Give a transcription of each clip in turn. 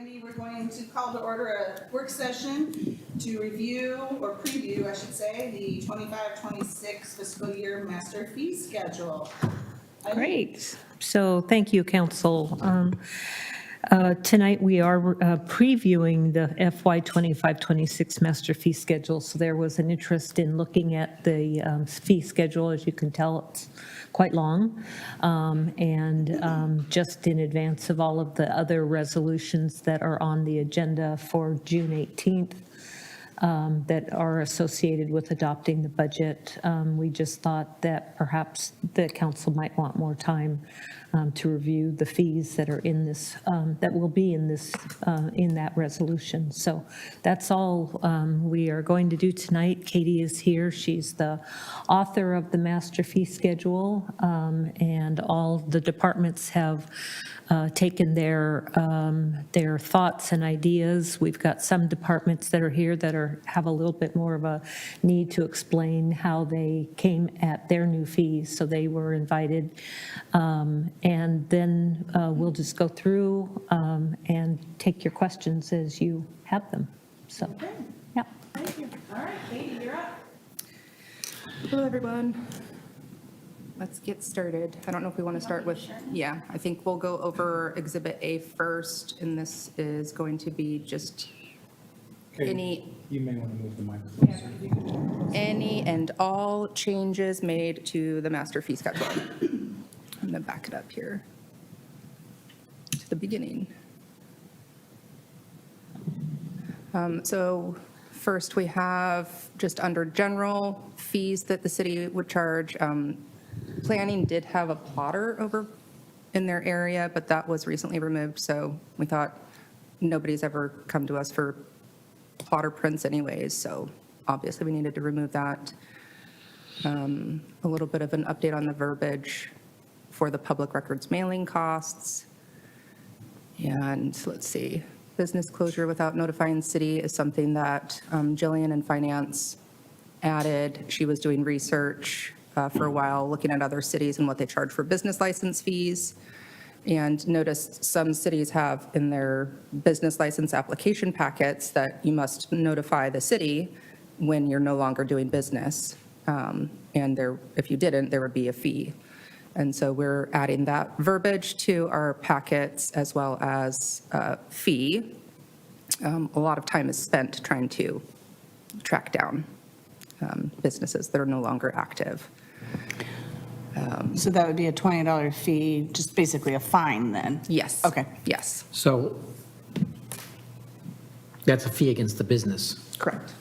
Canby, we're going to call to order a work session to review, or preview, I should say, the 25-26 fiscal year master fee schedule. Great. So thank you, Council. Tonight, we are previewing the FY 25-26 master fee schedule. So there was an interest in looking at the fee schedule. As you can tell, it's quite long. Just in advance of all of the other resolutions that are on the agenda for June 18th, that are associated with adopting the budget. We just thought that perhaps the council might want more time to review the fees that are in this, that will be in this, in that resolution. So that's all we are going to do tonight. Katie is here. She's the author of the master fee schedule, and all the departments have taken their thoughts and ideas. We've got some departments that are here that have a little bit more of a need to explain how they came at their new fees, so they were invited. And then we'll just go through and take your questions as you have them. So, Okay. yeah. Thank you. All right, Katie, you're up. Hello, everyone. Let's get started. I don't know if we want to start with, yeah, I think we'll go over Exhibit A first, and this is going to be just Okay, you may want to move the microphone. any and all changes made to the master fee schedule. I'm going to back it up here to the beginning. So first we have just under general fees that the city would charge. Planning did have a plotter over in their area, but that was recently removed. So we thought nobody's ever come to us for plotter prints anyways. So obviously we needed to remove that. A little bit of an update on the verbiage for the public records mailing costs. And let's see, business closure without notifying city is something that Jillian in finance added. She was doing research for a while, looking at other cities and what they charge for business license fees, and noticed some cities have in their business license application packets that you must notify the city when you're no longer doing business. And there, if you didn't, there would be a fee. And so we're adding that verbiage to our packets as well as fee. A lot of time is spent trying to track down businesses that are no longer active. So that would be a $20 fee, just basically a fine then? Yes. Okay. Yes, So that's a fee against the business. correct.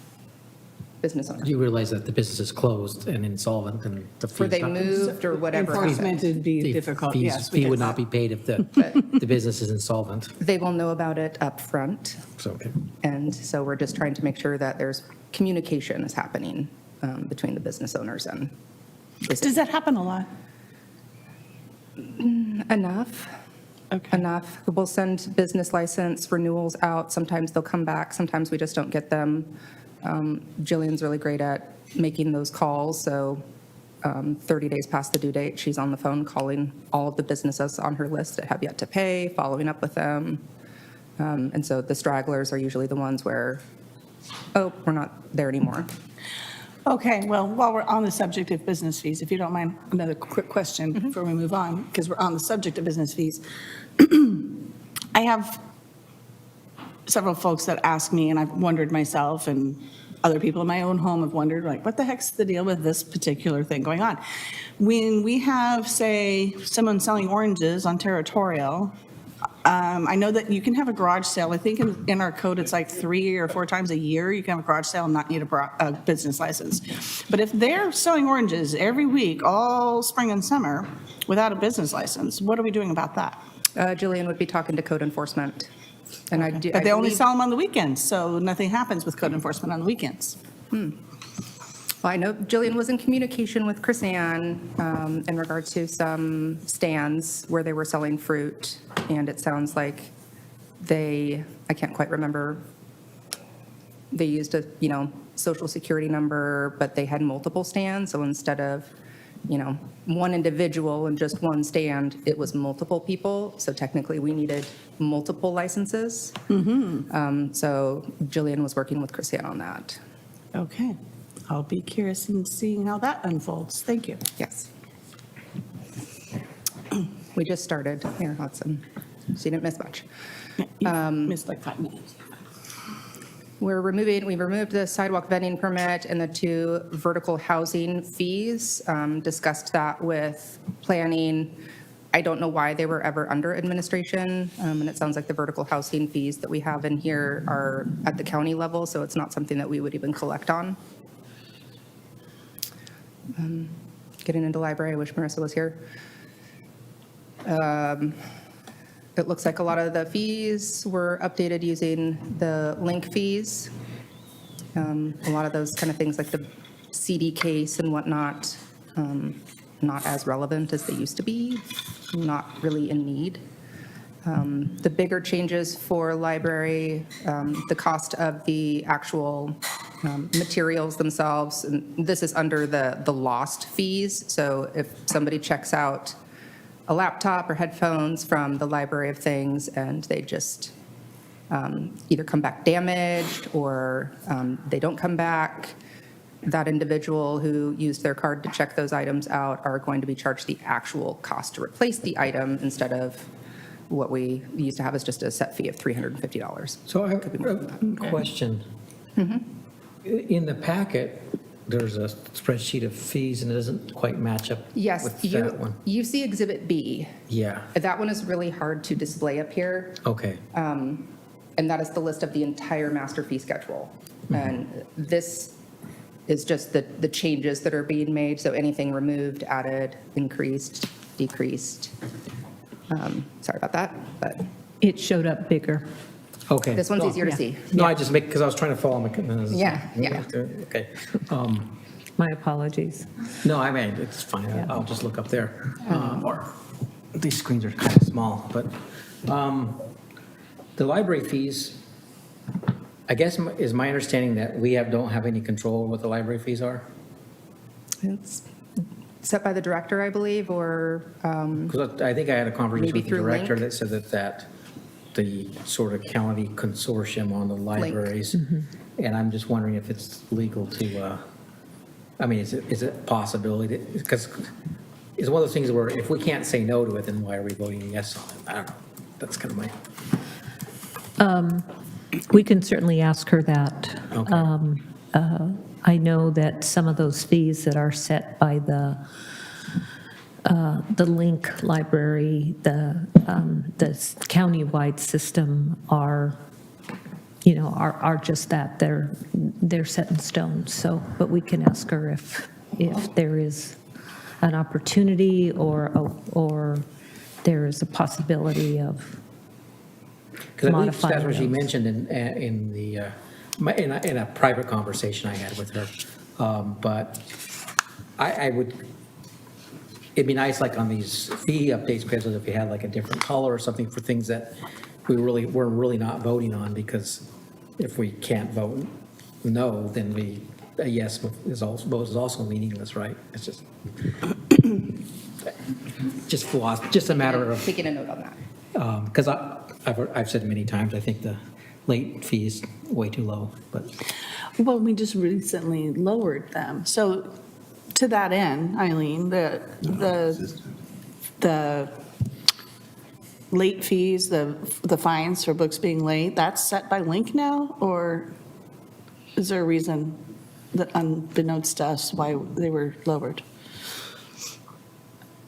Business owner. You realize that the business is closed and insolvent and the fee. Or they moved or whatever. Enforcement happened. would be difficult, yes. Fee would not because- be paid if the business is insolvent. They will know about it up front. So, okay. And so we're just trying to make sure that there's communication is happening between the business owners and the city. Does that happen a lot? Enough. Okay. Enough. We'll send business license renewals out. Sometimes they'll come back. Sometimes we just don't get them. Jillian's really great at making those calls. So 30 days past the due date, she's on the phone calling all of the businesses on her list that have yet to pay, following up with them. And so the stragglers are usually the ones where, oh, we're not there anymore. Okay, well, while we're on the subject of business fees, if you don't mind, another quick question before we move on, because we're on the subject of business fees. I have several folks that ask me, and I've wondered myself, and other people in my own home have wondered, like, what the heck's the deal with this particular thing going on? When we have, say, someone selling oranges on Territorial, I know that you can have a garage sale. I think in our code, it's like 3 or 4 times a year you can have a garage sale and not need a business license. But if they're selling oranges every week, all spring and summer, without a business license, what are we doing about that? Jillian would be talking to code enforcement. And I do. But they only believe- sell them on the weekends, so nothing happens with code enforcement on the weekends. Well, I know Jillian was in communication with Chris Ann in regards to some stands where they were selling fruit, and it sounds like I can't quite remember, they used a, social security number, but they had multiple stands, so instead of one individual and just one stand, it was multiple people. So technically, we needed multiple licenses. So Jillian was working with Chrisanne on that. Okay. I'll be curious in seeing how that unfolds. Thank you. Yes. We just started here, Hudson. So you didn't miss much. You missed like 5 minutes. We removed the sidewalk vending permit and the 2 vertical housing fees. Discussed that with planning. I don't know why they were ever under administration. And it sounds like the vertical housing fees that we have in here are at the county level, so it's not something that we would even collect on. Getting into library, I wish Marissa was here. It looks like a lot of the fees were updated using the link fees. A lot of those kind of things like the CD case and whatnot, not as relevant as they used to be, not really in need. The bigger changes for library, the cost of the actual materials themselves, and this is under the lost fees. So if somebody checks out a laptop or headphones from the Library of Things and they just either come back damaged or they don't come back, that individual who used their card to check those items out are going to be charged the actual cost to replace the item instead of what we used to have as just a set fee of $350. So I have a question. In the packet, there's a spreadsheet of fees and it doesn't quite match up Yes, with that one. you see Exhibit B. Yeah, That one is really hard to display up here. okay. And that is the list of the entire master fee schedule. And this is just the changes that are being made. So anything removed, added, increased, decreased. Sorry about that, but It showed up bigger. Okay. this one's easier to see. No, I just make, because I was trying to follow my. Yeah. Okay. My apologies. No, I mean, it's fine. I'll just look up there. Or these screens are kind of small, but the library fees, I guess is my understanding that we don't have any control over what the library fees are? It's set by the director, I believe, or Because I think I had a conversation Maybe with the through director Link? that said that the sort of county consortium on the libraries, and I'm just wondering if it's legal to, I mean, is it a possibility? Because it's one of those things where if we can't say no to it, then why are we voting yes on it? I don't know. That's kind of my, We can certainly ask her that. okay. I know that some of those fees that are set by the Link Library, the countywide system are just that, they're set in stone. So, but we can ask her if there is an opportunity or there is a possibility of Because I believe modifying that's what she those. mentioned in a private conversation I had with her. But it'd be nice, like on these fee updates, because if you had like a different color or something for things that we're really not voting on, because if we can't vote no, then a yes is also meaningless, right? It's just a matter of. taking a note on that. Because I've said many times, I think the late fee is way too low, but, Well, we just recently lowered them. So to that end, Eileen, the late fees, the fines for books being late, that's set by Link now? Or is there a reason that unbeknownst to us why they were lowered?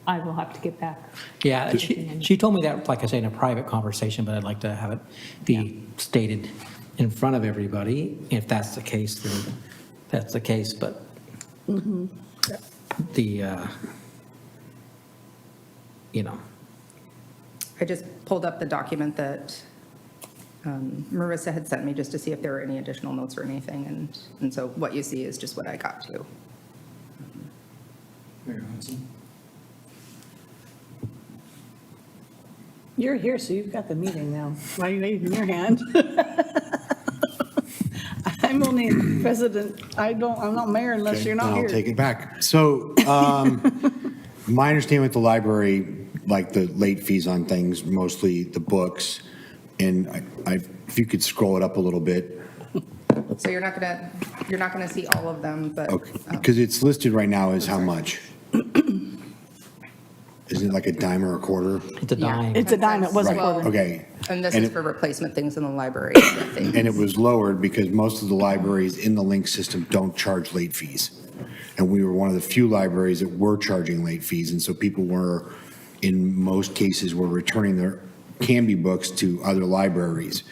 I will have to get back. yeah, she told me that, like I say, in a private conversation, but I'd like to have it be stated in front of everybody. If that's the case, then that's the case, but I just pulled up the document that Marissa had sent me just to see if there were any additional notes or anything. And so what you see is just what I got to. Mayor Hudson. You're here, so you've got the meeting now. Why are you waving your hand? I'm I'm only president. I'm not mayor unless Okay, you're not then here. I'll take it back. So, my understanding with the library, like the late fees on things, mostly the books, and if you could scroll it up a little bit, So you're not gonna see all of them, but. okay, because it's listed right now as how much? Is it like a dime or a quarter? It's a dime. It's a dime, it was a Well, quarter. Okay. And this And is it- for replacement things in the library. And it was lowered because most of the libraries in the link system don't charge late fees. And we were one of the few libraries that were charging late fees, and so people were, in most cases, were returning their Canby books to other libraries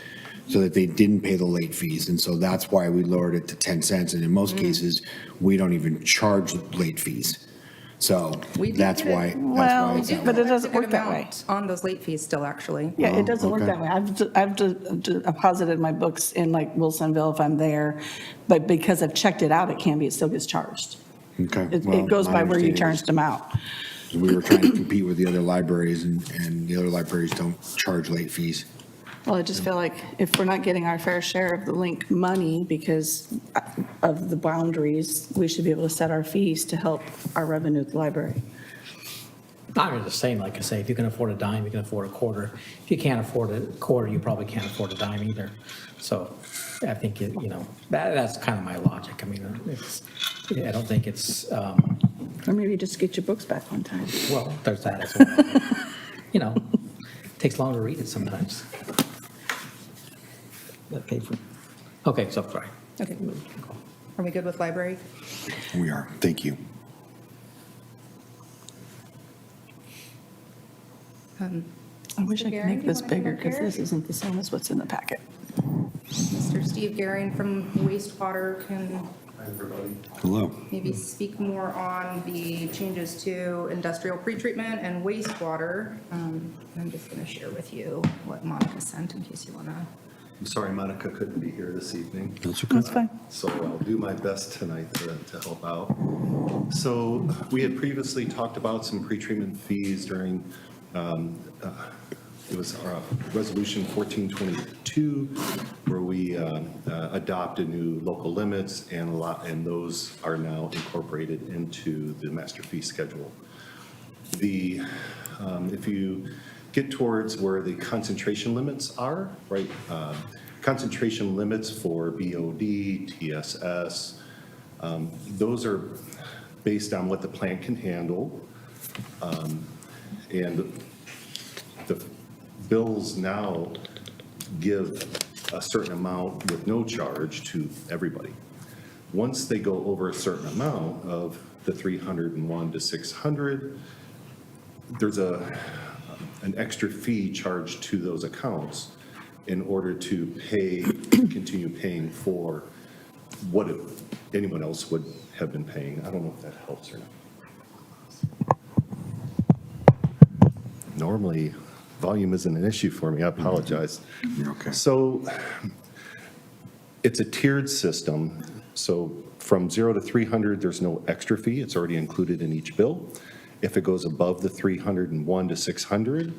so that they didn't pay the late fees, and so that's why we lowered it to 10 cents, and in most cases, we don't even charge late fees. So We did that's get it. why. Well, it's that but way. it doesn't That's a good work that way. amount On those late fees still, actually. Yeah, it doesn't work okay. that way. I've deposited my books in like Wilsonville if I'm there, but because I've checked it out at Canby, it still gets charged. Okay. It Well, goes my by where you understanding charged was- them out. We were trying to compete with the other libraries, and the other libraries don't charge late fees. Well, I just feel like if we're not getting our fair share of the link money because of the boundaries, we should be able to set our fees to help our revenue at the library. I'm just saying, like I say, if you can afford a dime, you can afford a quarter. If you can't afford a quarter, you probably can't afford a dime either. So I think, that's kind of my logic. I mean, I don't think it's, Or maybe just get your books back on time. well, there's that as well. Takes longer to read it sometimes. That paper. Okay, so sorry. Okay. Are we good with library? We are. Thank you. I wish I could Gary, make you this wanna come bigger up because here? this isn't the same as what's in the packet. Mr. Steve Garing from Wastewater can Hello. maybe speak more on the changes to industrial pretreatment and wastewater. I'm just going to share with you what Monica sent in case you want to. I'm sorry Monica couldn't be here this evening, That's okay. That's fine. so I'll do my best tonight to help out. So we had previously talked about some pretreatment fees during, it was Resolution 1422, where we adopted new local limits, and those are now incorporated into the master fee schedule. If you get towards where the concentration limits are, right? Concentration limits for BOD, TSS, those are based on what the plant can handle. And the bills now give a certain amount with no charge to everybody. Once they go over a certain amount of the 301 to 600, there's an extra fee charged to those accounts in order to continue paying for what anyone else would have been paying. I don't know if that helps or not. Normally, volume isn't an issue for me. I apologize. You're okay. So it's a tiered system. So from 0 to 300, there's no extra fee. It's already included in each bill. If it goes above the 301 to 600,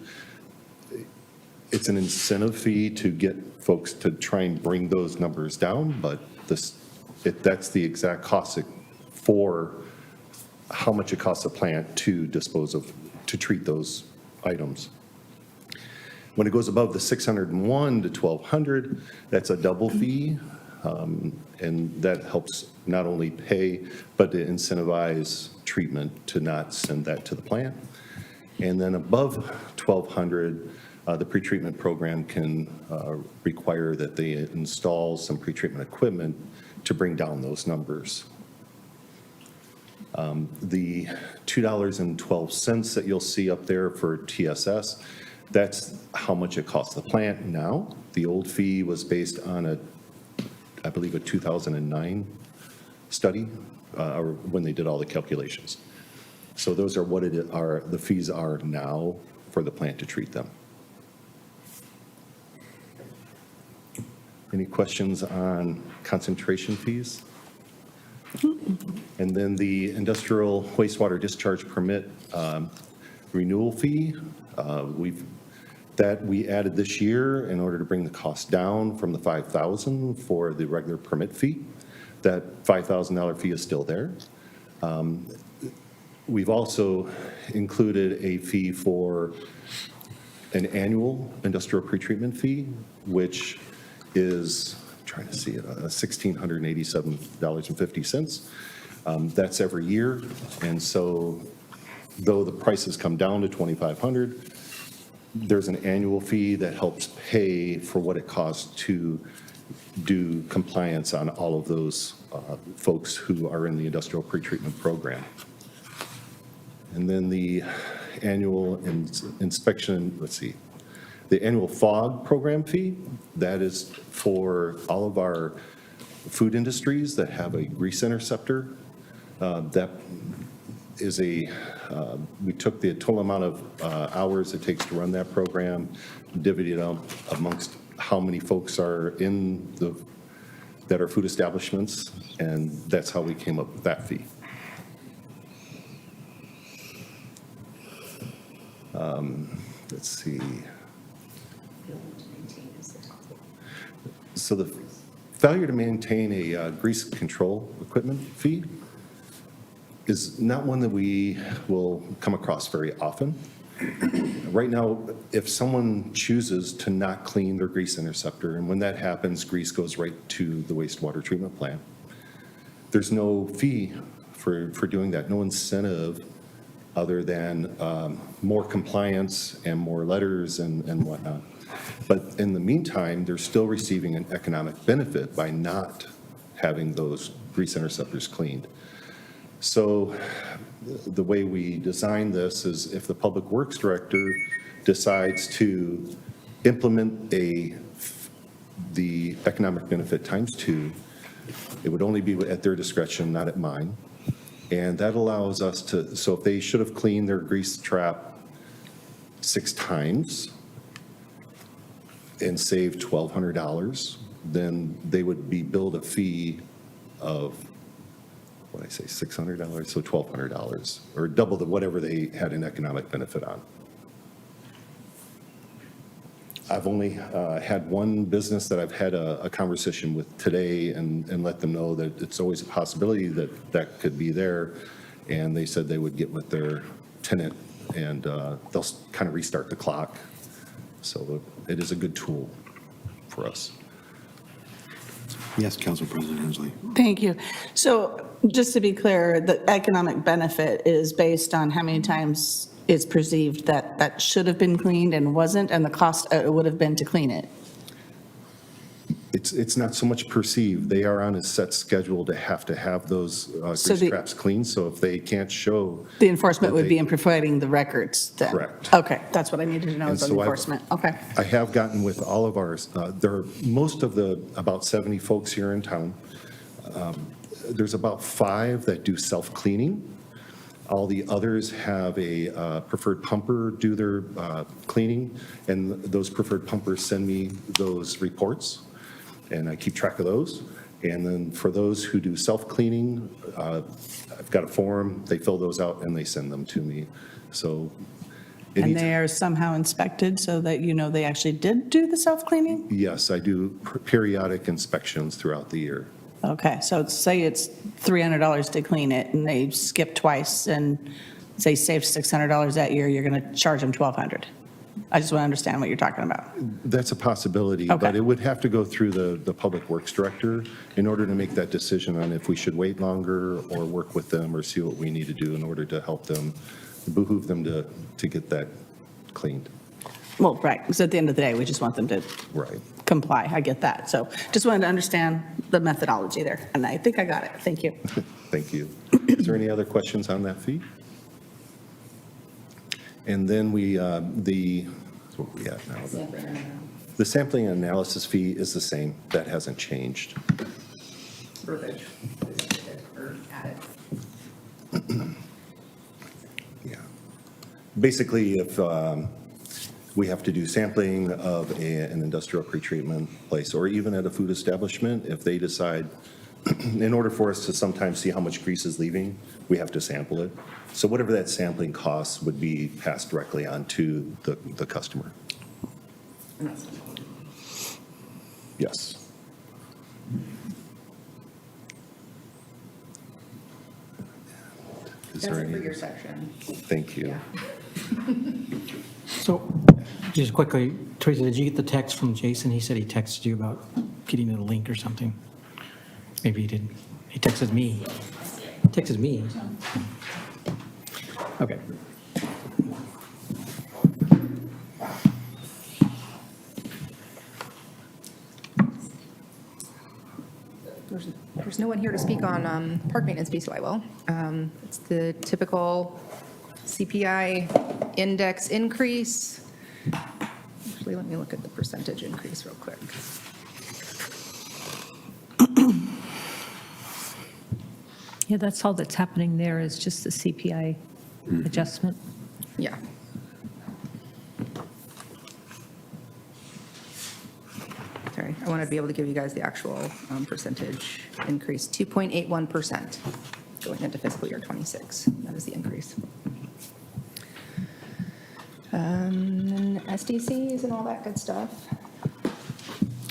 it's an incentive fee to get folks to try and bring those numbers down, but that's the exact cost for how much it costs a plant to to treat those items. When it goes above the 601 to 1200, that's a double fee, and that helps not only pay, but to incentivize treatment to not send that to the plant. And then above 1200, the pretreatment program can require that they install some pretreatment equipment to bring down those numbers. The $2.12 that you'll see up there for TSS, that's how much it costs the plant now. The old fee was based on I believe a 2009 study, or when they did all the calculations. So those are what the fees are now for the plant to treat them. Any questions on concentration fees? And then the industrial wastewater discharge permit renewal fee, we've That we added this year in order to bring the cost down from the $5,000 for the regular permit fee. That $5,000 fee is still there. We've also included a fee for an annual industrial pretreatment fee, which is, I'm trying to see it, $1,687.50. That's every year. And so though the prices come down to $2,500, there's an annual fee that helps pay for what it costs to do compliance on all of those folks who are in the industrial pretreatment program. And then the annual inspection, the annual FOG program fee, that is for all of our food industries that have a grease interceptor. That is we took the total amount of hours it takes to run that program, divvied it up amongst how many folks are that are food establishments, and that's how we came up with that fee. Let's see. So the failure to maintain a grease control equipment fee is not one that we will come across very often. Right now, if someone chooses to not clean their grease interceptor, and when that happens, grease goes right to the wastewater treatment plant, there's no fee for doing that, no incentive other than more compliance and more letters and whatnot. But in the meantime, they're still receiving an economic benefit by not having those grease interceptors cleaned. So the way we design this is if the Public Works Director decides to implement the economic benefit ×2, it would only be at their discretion, not at mine. And that allows us to, so if they should have cleaned their grease trap 6 times and saved $1,200, then they would be billed a fee of, what did I say, $600, so $1,200, or double whatever they had an economic benefit on. I've only had one business that I've had a conversation with today and let them know that it's always a possibility that that could be there. And they said they would get with their tenant and they'll kind of restart the clock. So it is a good tool for us. Yes, Council President Hensley. Thank you. So just to be clear, the economic benefit is based on how many times it's perceived that that should have been cleaned and wasn't, and the cost it would have been to clean it. It's not so much perceived. They are on a set schedule to have those grease traps cleaned. So if they can't show. The enforcement would be in providing the records then? Correct. Okay, that's what I needed to know is And on so enforcement. Okay. I have gotten with all of ours. There are most of the about 70 folks here in town. There's about 5 that do self-cleaning. All the others have a preferred pumper do their cleaning, and those preferred pumpers send me those reports, and I keep track of those. And then for those who do self-cleaning, I've got a form, they fill those out, and they send them to me. So. And they are somehow inspected so that you know they actually did do the self-cleaning? Yes, I do periodic inspections throughout the year. Okay, so say it's $300 to clean it, and they skip twice, and say saved $600 that year, you're going to charge them $1,200. I just want to understand what you're talking about. That's a possibility, Okay. but it would have to go through the Public Works Director in order to make that decision on if we should wait longer or work with them or see what we need to do in order to help them, behoove them to get that cleaned. Well, right, because at the end of the day, we just want them to Right. comply. I get that. So just wanted to understand the methodology there, and I think I got it. Thank you. Thank you. Is there any other questions on that fee? And then what we have now? The sampling and analysis fee is the same. That hasn't changed. Verbiage. Yeah. Basically, if we have to do sampling of an industrial pretreatment place, or even at a food establishment, if they decide, in order for us to sometimes see how much grease is leaving, we have to sample it. So whatever that sampling costs would be passed directly on to the customer. Yes. Is That's there it for any? your section. Thank you. So, just quickly, Teresa, did you get the text from Jason? He said he texted you about getting a link or something. Maybe he didn't. He texted me. Texted me. Okay. There's no one here to speak on park maintenance piece, so I will. It's the typical CPI index increase. Actually, let me look at the percentage increase real quick. Yeah, that's all that's happening there is just the CPI adjustment. Yeah. Sorry, I wanted to be able to give you guys the actual percentage increase, 2.81% going into fiscal year '26. That is the increase. And SDCs and all that good stuff.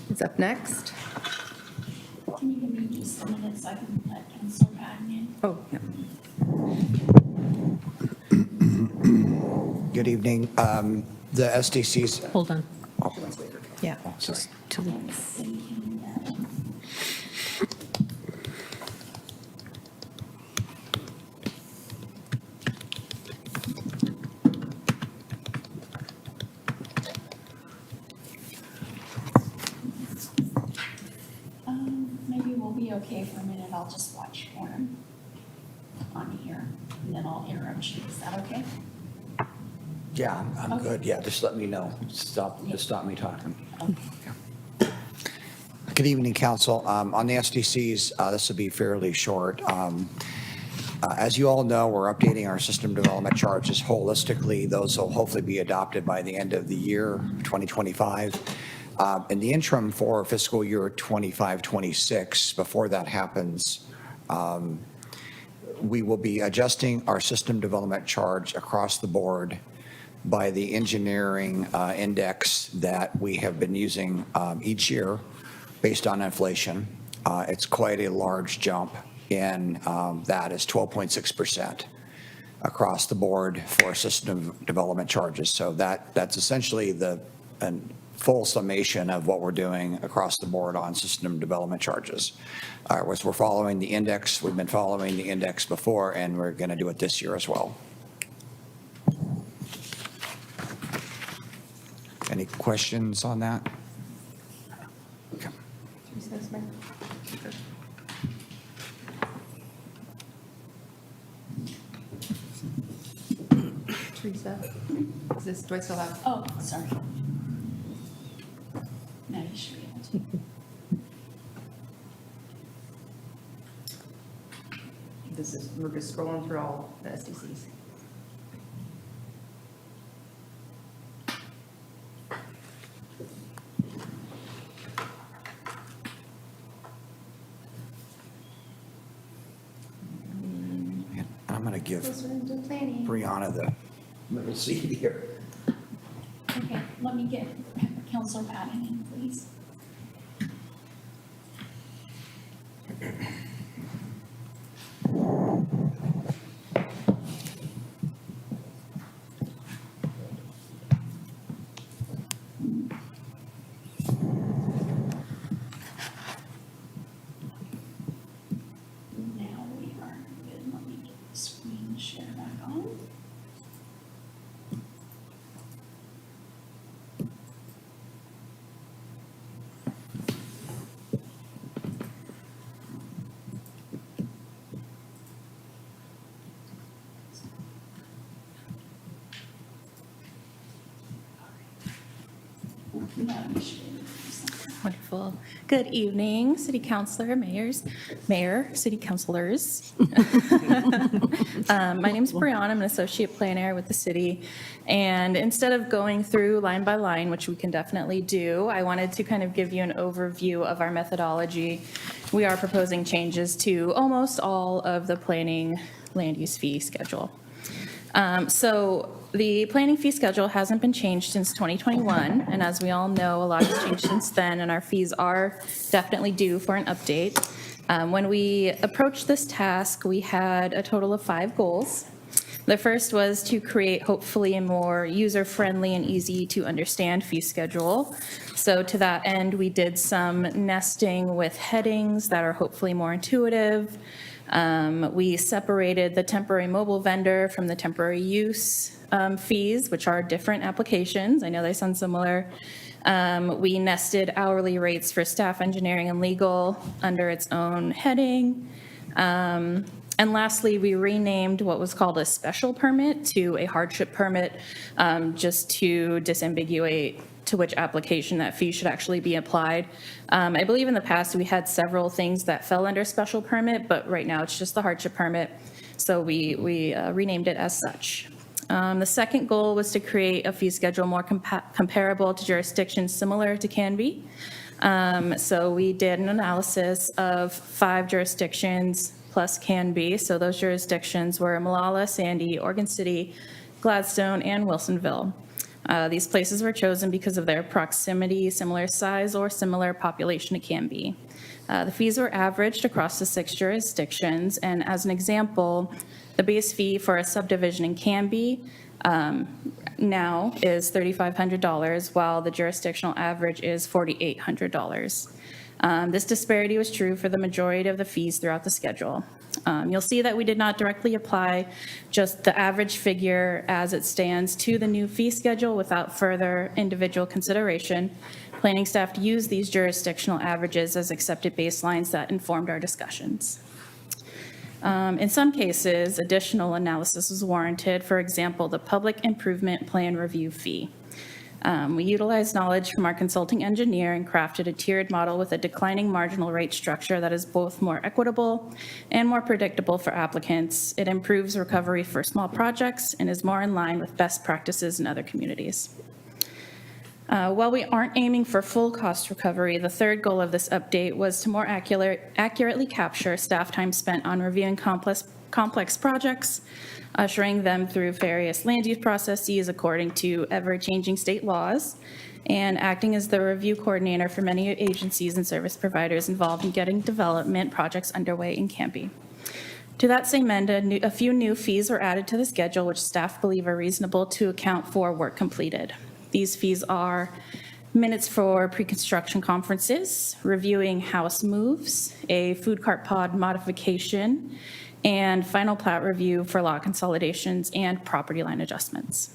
It's up next. Can you give me just a minute so I can let Councilor Patton in? Oh, yeah. Good evening. The SDCs, Hold on. Yeah. Just to the City Canby. Maybe we'll be okay for a minute. I'll just watch for him on here, and then I'll interrupt you. Is that okay? yeah, I'm Okay. good. Yeah, just let me know. Just stop me talking. Okay. Good evening, council. On the SDCs, this will be fairly short. As you all know, we're updating our system development charges holistically. Those will hopefully be adopted by the end of the year, 2025. In the interim for fiscal year 25-26, before that happens, we will be adjusting our system development charge across the board by the engineering index that we have been using each year based on inflation. It's quite a large jump in that is 12.6% across the board for system development charges. So that's essentially the full summation of what we're doing across the board on system development charges. We're following the index. We've been following the index before, and we're going to do it this year as well. Any questions on that? Okay. Teresa, do I still have? Oh, sorry. Now you should be able to. We're just scrolling through all the SDCs. I'm going to give Closer into planning. Brianna the middle seat here. Okay, let me get Councilor Patton in, please. Now we are good. Let me get the screen share back on. Now you should be able to do something. Wonderful. Good evening, City Councilor, Mayor, City Councilors. My name is Brianna. I'm an associate planner with the city. And instead of going through line by line, which we can definitely do, I wanted to kind of give you an overview of our methodology. We are proposing changes to almost all of the planning land use fee schedule. So the planning fee schedule hasn't been changed since 2021, and as we all know, a lot has changed since then, and our fees are definitely due for an update. When we approached this task, we had a total of 5 goals. The first was to create hopefully a more user-friendly and easy-to-understand fee schedule. So to that end, we did some nesting with headings that are hopefully more intuitive. We separated the temporary mobile vendor from the temporary use fees, which are different applications. I know they sound similar. We nested hourly rates for staff, engineering, and legal under its own heading. And lastly, we renamed what was called a special permit to a hardship permit, just to disambiguate to which application that fee should actually be applied. I believe in the past we had several things that fell under special permit, but right now it's just the hardship permit. So we renamed it as such. The second goal was to create a fee schedule more comparable to jurisdictions similar to Canby. So we did an analysis of 5 jurisdictions plus Canby. So those jurisdictions were Molalla, Sandy, Oregon City, Gladstone, and Wilsonville. These places were chosen because of their proximity, similar size, or similar population to Canby. The fees were averaged across the 6 jurisdictions, and as an example, the base fee for a subdivision in Canby now is $3,500, while the jurisdictional average is $4,800. This disparity was true for the majority of the fees throughout the schedule. You'll see that we did not directly apply just the average figure as it stands to the new fee schedule without further individual consideration. Planning staff used these jurisdictional averages as accepted baselines that informed our discussions. In some cases, additional analysis was warranted. For example, the Public Improvement Plan Review fee. We utilized knowledge from our consulting engineer and crafted a tiered model with a declining marginal rate structure that is both more equitable and more predictable for applicants. It improves recovery for small projects and is more in line with best practices in other communities. While we aren't aiming for full cost recovery, the third goal of this update was to more accurately capture staff time spent on reviewing complex projects, ushering them through various land use processes according to ever-changing state laws, and acting as the review coordinator for many agencies and service providers involved in getting development projects underway in Canby. To that same end, a few new fees were added to the schedule, which staff believe are reasonable to account for work completed. These fees are minutes for pre-construction conferences, reviewing house moves, a food cart pod modification, and final plat review for lot consolidations and property line adjustments.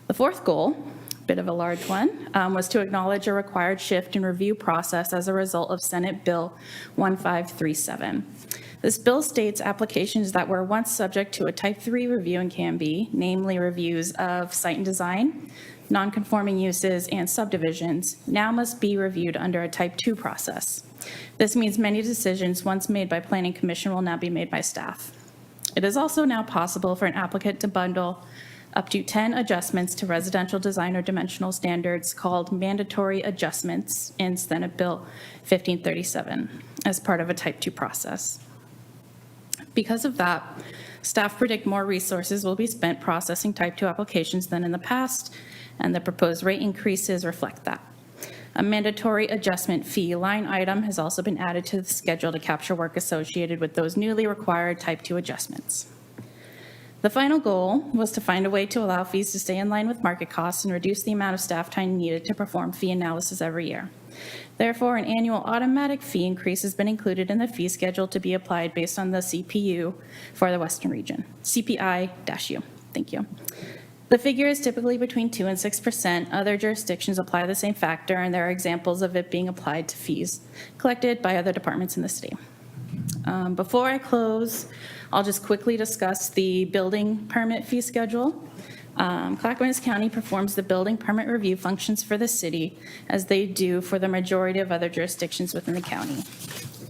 The fourth goal, a bit of a large one, was to acknowledge a required shift in review process as a result of Senate Bill 1537. This bill states applications that were once subject to a Type 3 review in Canby, namely reviews of site and design, non-conforming uses, and subdivisions, now must be reviewed under a Type 2 process. This means many decisions once made by Planning Commission will now be made by staff. It is also now possible for an applicant to bundle up to 10 adjustments to residential design or dimensional standards called mandatory adjustments in Senate Bill 1537 as part of a Type 2 process. Because of that, staff predict more resources will be spent processing Type 2 applications than in the past, and the proposed rate increases reflect that. A mandatory adjustment fee line item has also been added to the schedule to capture work associated with those newly required Type 2 adjustments. The final goal was to find a way to allow fees to stay in line with market costs and reduce the amount of staff time needed to perform fee analysis every year. Therefore, an annual automatic fee increase has been included in the fee schedule to be applied based on the CPU for the Western region, CPI-U. Thank you. The figure is typically between 2% and 6%. Other jurisdictions apply the same factor, and there are examples of it being applied to fees collected by other departments in the city. Before I close, I'll just quickly discuss the building permit fee schedule. Clackamas County performs the building permit review functions for the city as they do for the majority of other jurisdictions within the county.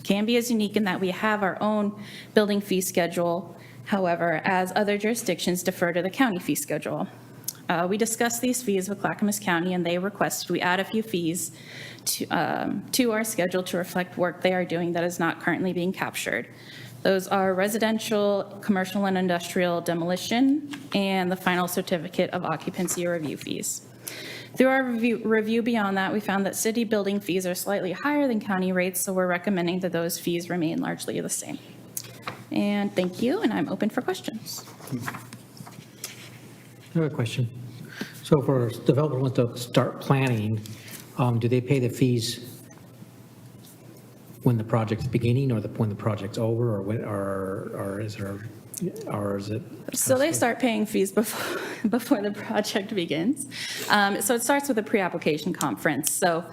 Canby is unique in that we have our own building fee schedule. However, as other jurisdictions defer to the county fee schedule. We discussed these fees with Clackamas County, and they requested we add a few fees to our schedule to reflect work they are doing that is not currently being captured. Those are residential, commercial, and industrial demolition, and the final certificate of occupancy review fees. Through our review beyond that, we found that city building fees are slightly higher than county rates, so we're recommending that those fees remain largely the same. And thank you, and I'm open for questions. I have a question. So for a developer wants to start planning, do they pay the fees when the project's beginning or when the project's over, or when, or is it? So they start paying fees before the project begins. So it starts with a pre-application conference. So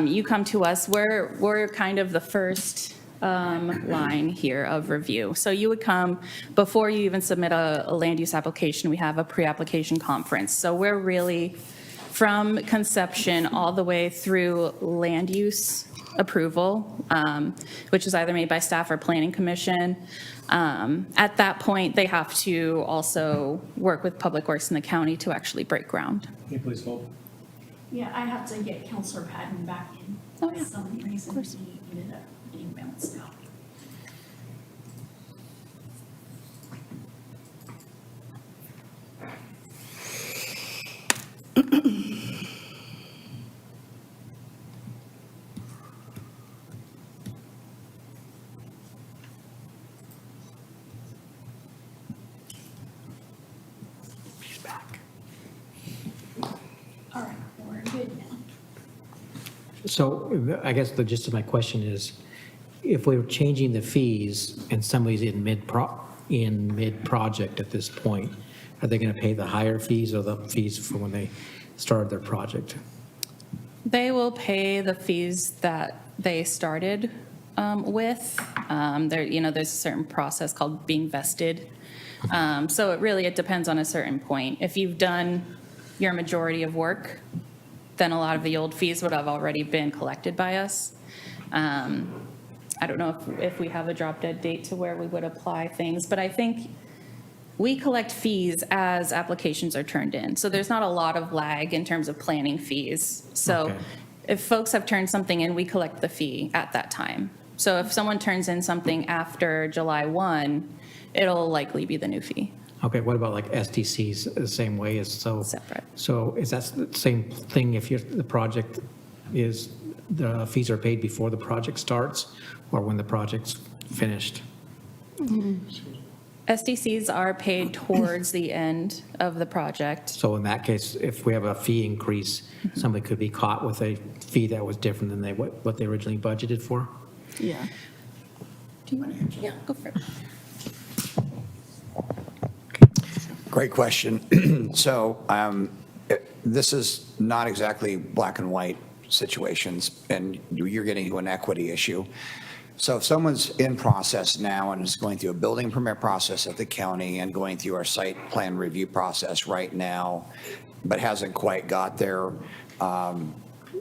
you come to us, we're kind of the first line here of review. So you would come, before you even submit a land use application, we have a pre-application conference. So we're really from conception all the way through land use approval, which is either made by staff or planning commission. At that point, they have to also work with Public Works in the county to actually break ground. Can you please hold? Yeah, I have to get Counselor Patton back in. Oh, yeah. For some reason, he ended up getting bounced out. All right, we're good now. So I guess the gist of my question is, if we're changing the fees and somebody's in mid-project at this point, are they going to pay the higher fees or the fees for when they started their project? They will pay the fees that they started with. There's a certain process called being vested. So it depends on a certain point. If you've done your majority of work, then a lot of the old fees would have already been collected by us. I don't know if we have a drop dead date to where we would apply things, but I think we collect fees as applications are turned in. So there's not a lot of lag in terms of planning fees. So Okay. if folks have turned something in, we collect the fee at that time. So if someone turns in something after July 1, it'll likely be the new fee. Okay, what about like STCs, the same way as so? Separate. So is that the same thing if the project is, the fees are paid before the project starts or when the project's finished? SDCs are paid towards the end of the project. So in that case, if we have a fee increase, somebody could be caught with a fee that was different than what they originally budgeted for? Yeah. Do you want to? Yeah, go for it. Great question. So this is not exactly black and white situations, and you're getting to an equity issue. So if someone's in process now and is going through a building permit process at the county and going through our site plan review process right now, but hasn't quite got there,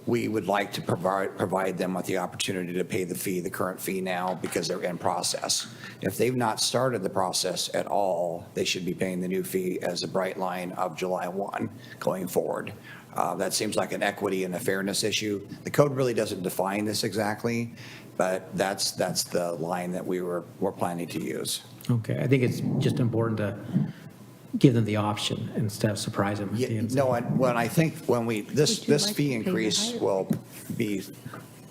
we would like to provide them with the opportunity to pay the fee, the current fee now, because they're in process. If they've not started the process at all, they should be paying the new fee as a bright line of July 1 going forward. That seems like an equity and a fairness issue. The code really doesn't define this exactly, but that's the line that we're planning to use. Okay, I think it's just important to give them the option instead of surprise them at the end. No, when I think when this fee increase will be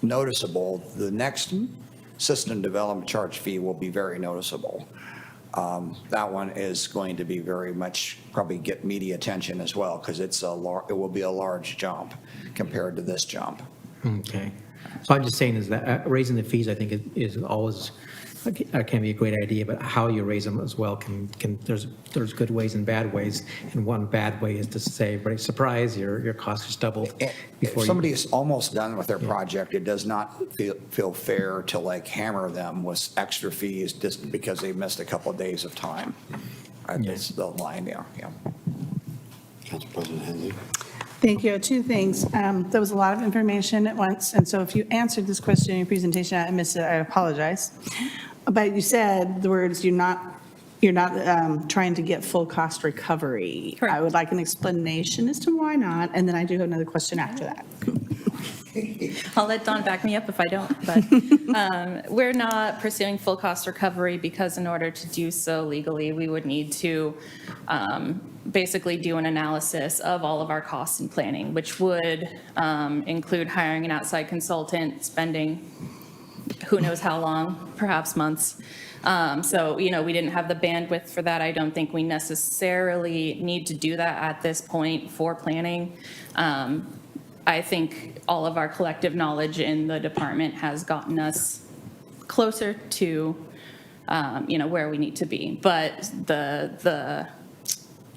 noticeable, the next system development charge fee will be very noticeable. That one is going to be very much, probably get media attention as well, because it will be a large jump compared to this jump. Okay. So I'm just saying is that raising the fees, I think is always, can be a great idea, but how you raise them as well there's good ways and bad ways. And one bad way is to say, everybody, surprise, your costs are doubled. If somebody is almost done with their project, it does not feel fair to hammer them with extra fees just because they missed a couple of days of time. That's the line there, yeah. Council President Henley. Thank you. Two things. There was a lot of information at once, and so if you answered this question in your presentation, I missed it, I apologize. But you said the words, you're not trying to get full cost recovery. Correct. I would like an explanation as to why not, and then I do have another question after that. I'll let Dawn back me up if I don't, but we're not pursuing full cost recovery because in order to do so legally, we would need to basically do an analysis of all of our costs and planning, which would include hiring an outside consultant, spending who knows how long, perhaps months. So, we didn't have the bandwidth for that. I don't think we necessarily need to do that at this point for planning. I think all of our collective knowledge in the department has gotten us closer to, where we need to be. But the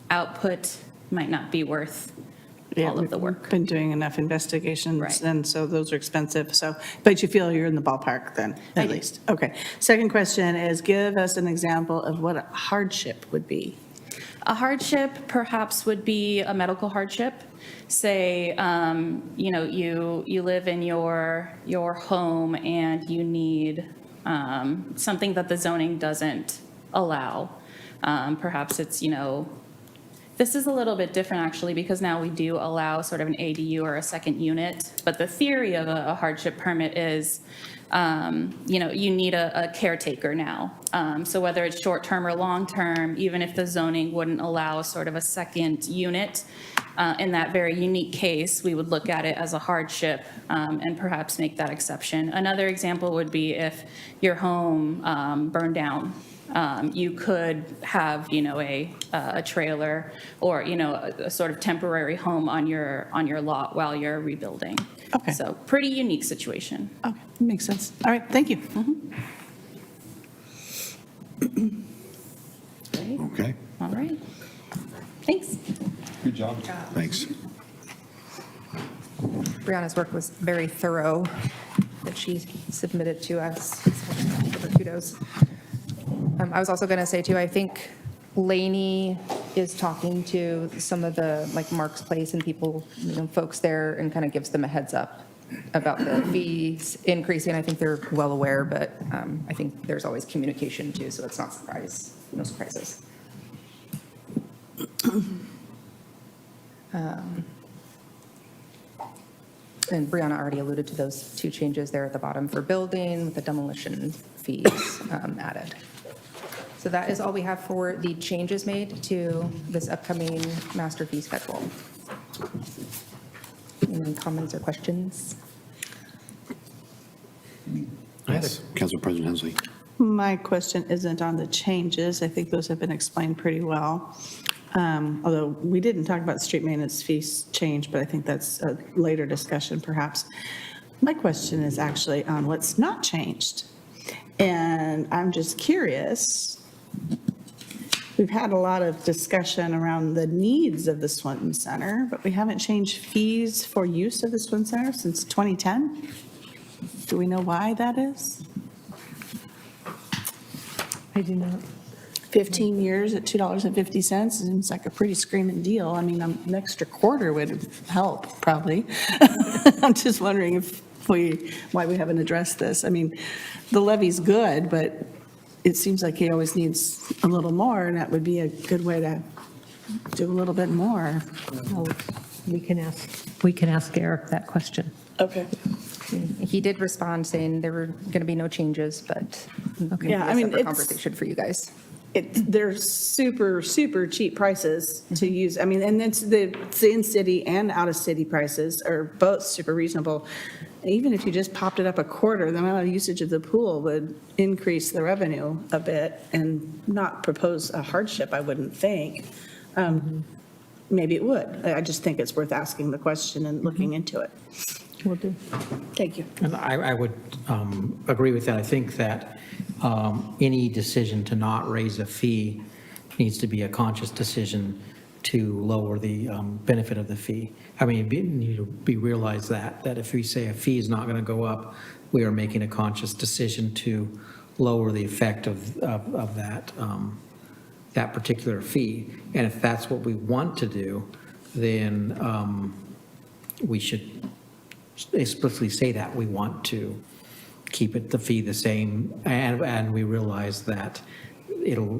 output might not be worth all of the work. Been doing enough investigations, Right. and so those are expensive, but you feel you're in the ballpark then, at least? Okay. Second question is, give us an example of what a hardship would be. A hardship perhaps would be a medical hardship. Say, you live in your home and you need something that the zoning doesn't allow. Perhaps it's, this is a little bit different actually because now we do allow sort of an ADU or a second unit. But the theory of a hardship permit is, you need a caretaker now. So whether it's short-term or long-term, even if the zoning wouldn't allow sort of a second unit, in that very unique case, we would look at it as a hardship and perhaps make that exception. Another example would be if your home burned down. You could have, a trailer or, a sort of temporary home on your lot while you're rebuilding. Okay. So pretty unique situation. Okay, makes sense. All right, thank you. Okay, All right. Thanks. Good job. thanks. Brianna's work was very thorough that she submitted to us. So give her kudos. I was also going to say too, I think Lainey is talking to some of the, like Mark's Place and people, folks there and kind of gives them a heads up about the fees increasing. I think they're well aware, but I think there's always communication too, so it's not no surprises. And Brianna already alluded to those two changes there at the bottom for building with the demolition fees added. So that is all we have for the changes made to this upcoming master fee schedule. Any comments or questions? Yes, Council President Hensley. My question isn't on the changes. I think those have been explained pretty well. Although we didn't talk about street maintenance fees change, but I think that's a later discussion perhaps. My question is actually on what's not changed. And I'm just curious. We've had a lot of discussion around the needs of the Swinton Center, but we haven't changed fees for use of the Swinton Center since 2010. Do we know why that is? I do not. 15 years at $2.50 seems like a pretty screaming deal. I mean, an extra quarter would help, probably. I'm just wondering why we haven't addressed this. I mean, the levy's good, but it seems like he always needs a little more, and that would be a good way to do a little bit more. Well, we can ask Eric that question. Okay. He did respond saying there were going to be no changes, but maybe Yeah, I a mean, separate it's- conversation for you guys. They're super, super cheap prices to use. I mean, and it's the in-city and out-of-city prices are both super reasonable. Even if you just popped it up a quarter, the amount of usage of the pool would increase the revenue a bit and not propose a hardship, I wouldn't think. Maybe it would. I just think it's worth asking the question and looking into it. Will do. Thank you. And I would agree with that. I think that any decision to not raise a fee needs to be a conscious decision to lower the benefit of the fee. I mean, you need to be realize that if we say a fee is not going to go up, we are making a conscious decision to lower the effect of that particular fee. And if that's what we want to do, then we should explicitly say that we want to keep the fee the same, and we realize that it'll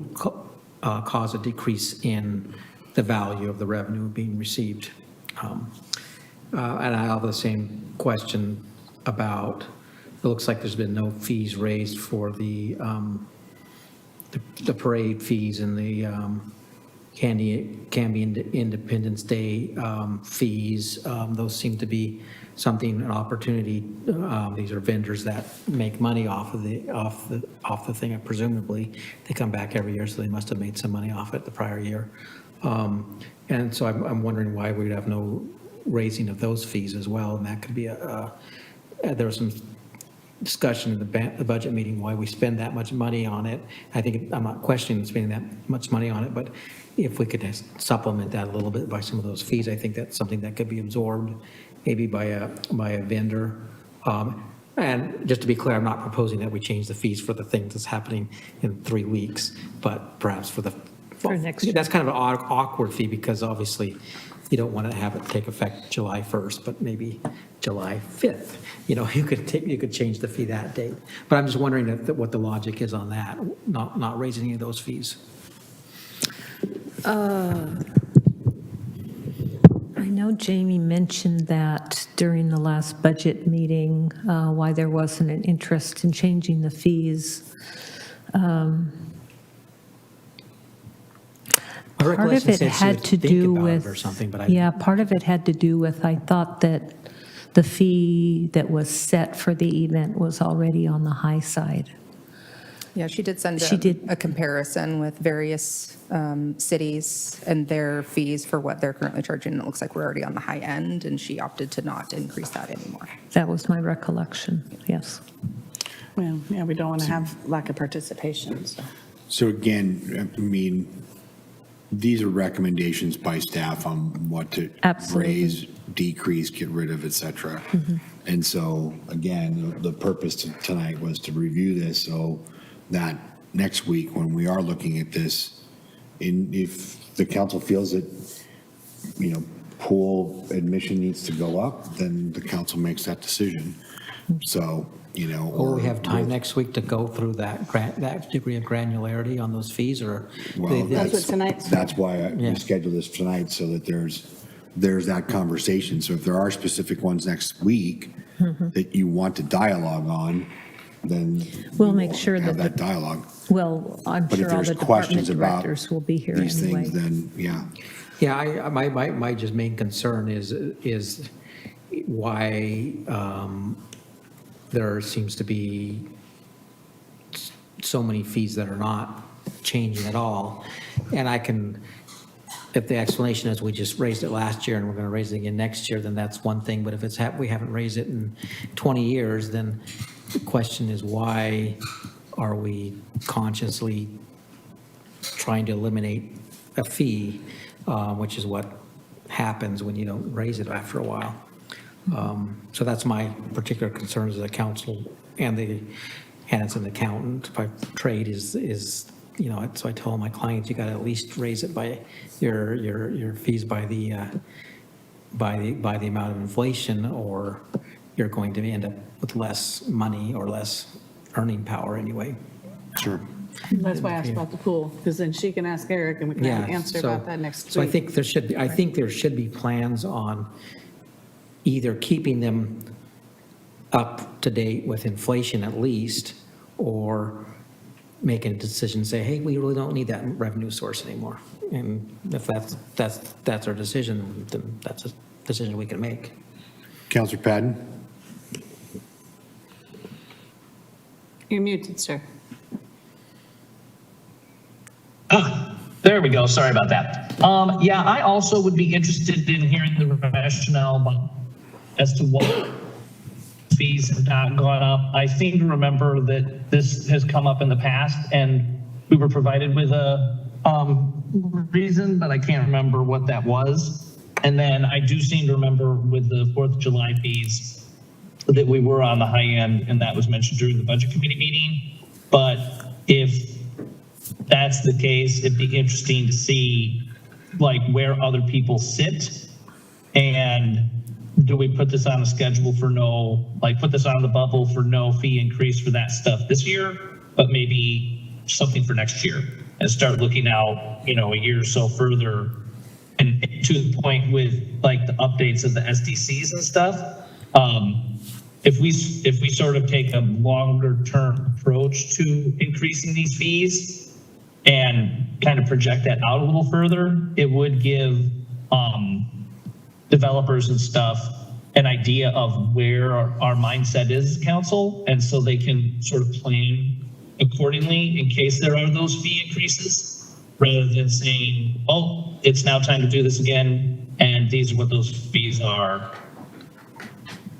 cause a decrease in the value of the revenue being received. And I have the same question about, it looks like there's been no fees raised for the parade fees and the Canby Independence Day fees. Those seem to be something, an opportunity. These are vendors that make money off the thing, and presumably they come back every year, so they must have made some money off it the prior year. And so I'm wondering why we'd have no raising of those fees as well, and that could be there was some discussion in the budget meeting why we spend that much money on it. I think, I'm not questioning spending that much money on it, but if we could supplement that a little bit by some of those fees, I think that's something that could be absorbed maybe by a vendor. And just to be clear, I'm not proposing that we change the fees for the thing that's happening in 3 weeks, but perhaps for next year. That's kind of an awkward fee, because obviously you don't want to have it take effect July 1st, but maybe July 5th. You could change the fee that date. But I'm just wondering what the logic is on that, not raising any of those fees. I know Jamie mentioned that during the last budget meeting, why there wasn't an interest in changing the fees. Part of it had to do with, part of it had to do with, I thought that the fee that was set for the event was already on the high side. Yeah, she did send She did. a comparison with various cities and their fees for what they're currently charging. It looks like we're already on the high end, and she opted to not increase that anymore. That was my recollection, yes. Well, yeah, we don't want to have lack of participation, so. So again, I mean, these are recommendations by staff on what to Absolutely. raise, decrease, get rid of, et cetera. And so, again, the purpose tonight was to review this so that next week, when we are looking at this, if the council feels that, pool admission needs to go up, then the council makes that decision. So, Or we have time next week to go through that degree of granularity on those fees, or? Well, That's what tonight's for. That's why Yeah. we scheduled this tonight, so that there's that conversation. So if there are specific ones next week that you want to dialogue on, then We'll make sure have that that dialogue. Well, I'm But if sure all there's the questions department about directors will be here these anyway. things, then, yeah. Yeah, my just main concern is why there seems to be so many fees that are not changing at all. And if the explanation is we just raised it last year and we're going to raise it again next year, then that's one thing. But if we haven't raised it in 20 years, then the question is, why are we consciously trying to eliminate a fee, which is what happens when you don't raise it after a while. So that's my particular concerns as a council and as an accountant by trade is so I tell my clients, you got to at least raise it by your fees by the amount of inflation, or you're going to end up with less money or less earning power anyway. Sure. That's why I asked about the pool, because then she can ask Eric and we can have an answer about that next week. So I think there should be plans on either keeping them up to date with inflation at least, or making a decision, say, hey, we really don't need that revenue source anymore. And if that's our decision, then that's a decision we can make. Councilor Patton? You're muted, sir. There we go. Sorry about that. Yeah, I also would be interested in hearing the rationale as to what fees have not gone up. I seem to remember that this has come up in the past, and we were provided with a reason, but I can't remember what that was. And then I do seem to remember with the 4th of July fees that we were on the high end, and that was mentioned during the budget committee meeting. But if that's the case, it'd be interesting to see where other people sit, and do we put this on a schedule for put this on the bubble for no fee increase for that stuff this year, but maybe something for next year, and start looking out, a year or so further and to the point with like the updates of the SDCs and stuff, if we sort of take a longer term approach to increasing these fees and kind of project that out a little further, it would give developers and stuff an idea of where our mindset is as council, and so they can sort of plan accordingly in case there are those fee increases, rather than saying, oh, it's now time to do this again, and these are what those fees are,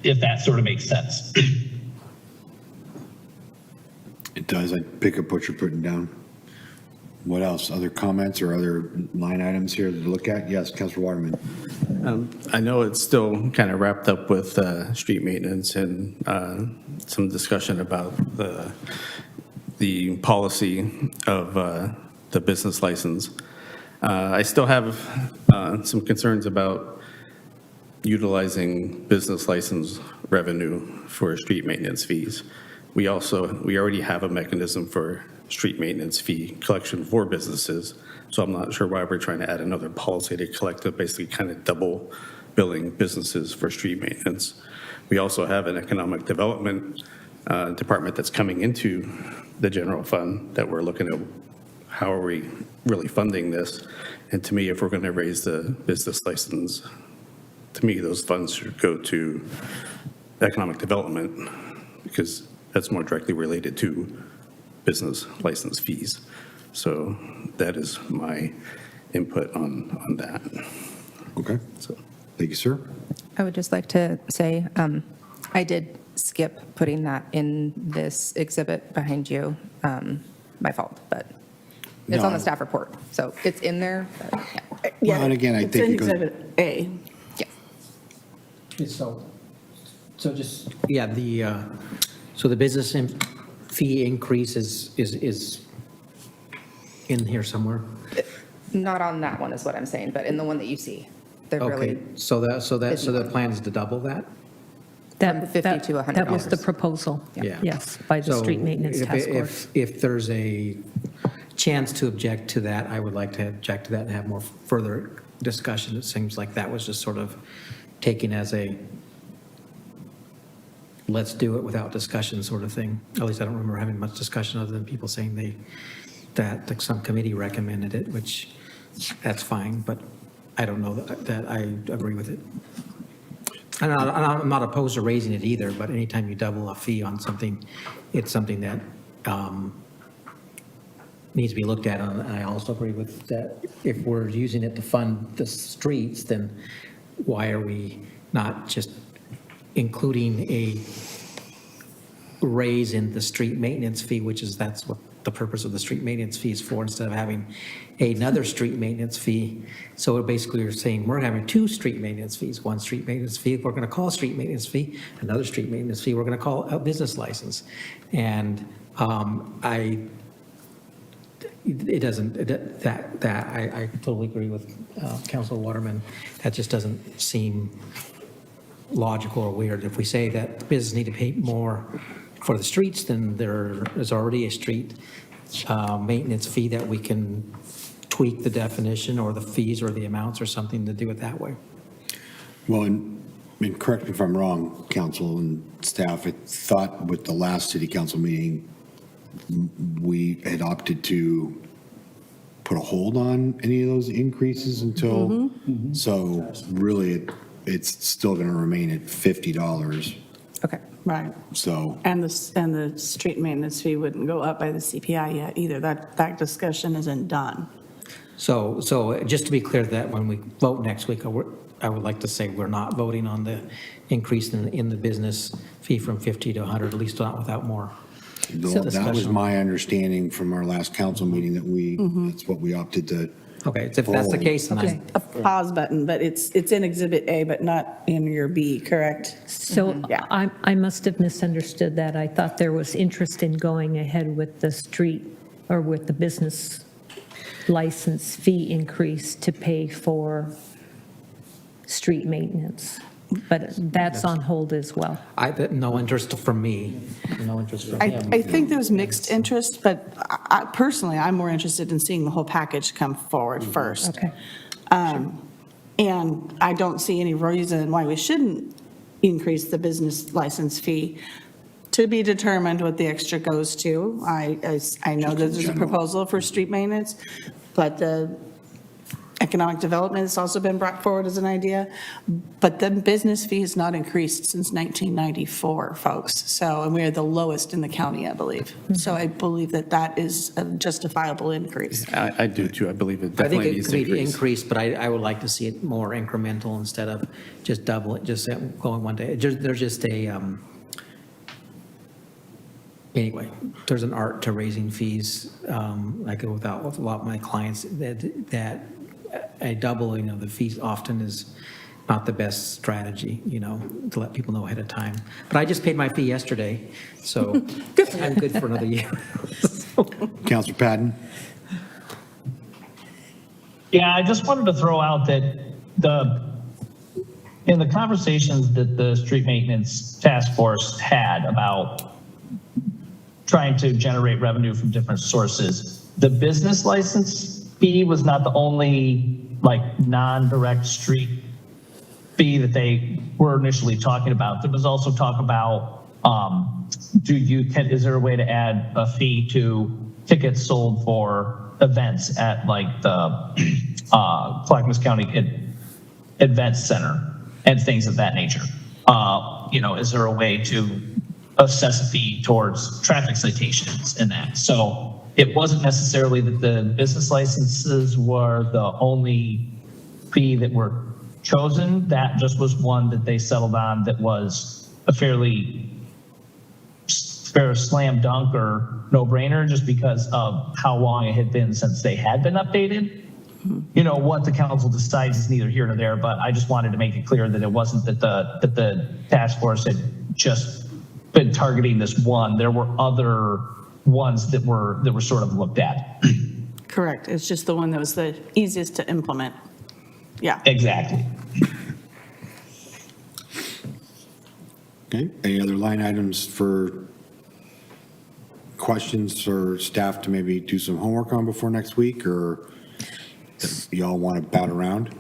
if that sort of makes sense. It does. I pick up what you're putting down. What else? Other comments or other line items here to look at? Yes, Councilor Waterman. I know it's still kind of wrapped up with street maintenance and some discussion about the policy of the business license. I still have some concerns about utilizing business license revenue for street maintenance fees. We already have a mechanism for street maintenance fee collection for businesses, so I'm not sure why we're trying to add another policy to collect a basically kind of double billing businesses for street maintenance. We also have an economic development department that's coming into the general fund that we're looking at how are we really funding this. And to me, if we're going to raise the business license, to me, those funds should go to economic development because that's more directly related to business license fees. So that is my input on that. Okay. So. Thank you, sir. I would just like to say, I did skip putting that in this exhibit behind you. My fault, but it's No. on the staff report. So it's in there. But yeah. Well, and again, I It's think in it goes- Exhibit A. Yeah. So just, yeah, so the business fee increase is in here somewhere? Not on that one is what I'm saying, but in the one that you see. They're Okay, really, so the plan is to double that? From 50 to $100. That was the proposal, Yeah. yes, by the So Street Maintenance if- Task Force. If there's a chance to object to that, I would like to object to that and have more further discussion. It seems like that was just sort of taken as a let's do it without discussion sort of thing. At least I don't remember having much discussion other than people saying that some committee recommended it, which that's fine, but I don't know that I agree with it. And I'm not opposed to raising it either, but anytime you double a fee on something, it's something that needs to be looked at. And I also agree with that. If we're using it to fund the streets, then why are we not just including a raise in the street maintenance fee, that's what the purpose of the street maintenance fee is for, instead of having another street maintenance fee. So basically you're saying we're having two street maintenance fees, one street maintenance fee we're going to call street maintenance fee, another street maintenance fee we're going to call a business license. And I totally agree with Councilor Waterman. That just doesn't seem logical or weird. If we say that business need to pay more for the streets, then there is already a street maintenance fee that we can tweak the definition or the fees or the amounts or something to do it that way. Well, and correct me if I'm wrong, council and staff, I thought with the last city council meeting, we had opted to put a hold on any of those increases until, so really it's still going to remain at $50. okay. Right. So, And the street maintenance fee wouldn't go up by the CPI yet either. That discussion isn't done. So just to be clear that when we vote next week, I would like to say we're not voting on the increase in the business fee from 50 to 100, at least not without more. that was my understanding from our last council meeting that that's what we opted to. Okay, if that's the case, then Just a pause button, but it's in Exhibit A, but not in your B, correct? So Yeah. I must have misunderstood that. I thought there was interest in going ahead with the street or with the business license fee increase to pay for street maintenance, but that's on hold as well. no interest from me, no interest from him. I think there's mixed interest, but personally, I'm more interested in seeing the whole package come forward first. Okay. And I don't see any reason why we shouldn't increase the business license fee. To be determined what the extra goes to. I know that there's a proposal for street maintenance, but the economic development has also been brought forward as an idea. But the business fee has not increased since 1994, folks. So, and we are the lowest in the county, I believe. So I believe that that is a justifiable increase. I do too. I believe it I think definitely it needs could to be increase. increased, but I would like to see it more incremental instead of just double it, just going one day. There's just a, anyway, there's an art to raising fees. I go with a lot of my clients that a doubling of the fees often is not the best strategy, to let people know ahead of time. But I just paid my fee yesterday, so I'm good for another year. Counselor Patton? Yeah, I just wanted to throw out that in the conversations that the street maintenance task force had about trying to generate revenue from different sources, the business license fee was not the only non-direct street fee that they were initially talking about. There was also talk about, is there a way to add a fee to tickets sold for events at the Clackamas County Events Center and things of that nature? Is there a way to assess a fee towards traffic citations and that? So it wasn't necessarily that the business licenses were the only fee that were chosen. That just was one that they settled on that was a fair slam dunk or no-brainer just because of how long it had been since they had been updated. What the council decides is neither here nor there, but I just wanted to make it clear that it wasn't that the task force had just been targeting this one. There were other ones that were sort of looked at. Correct. It's just the one that was the easiest to implement. Yeah. Exactly. Okay, any other line items for questions for staff to maybe do some homework on before next week, or y'all want to bat around?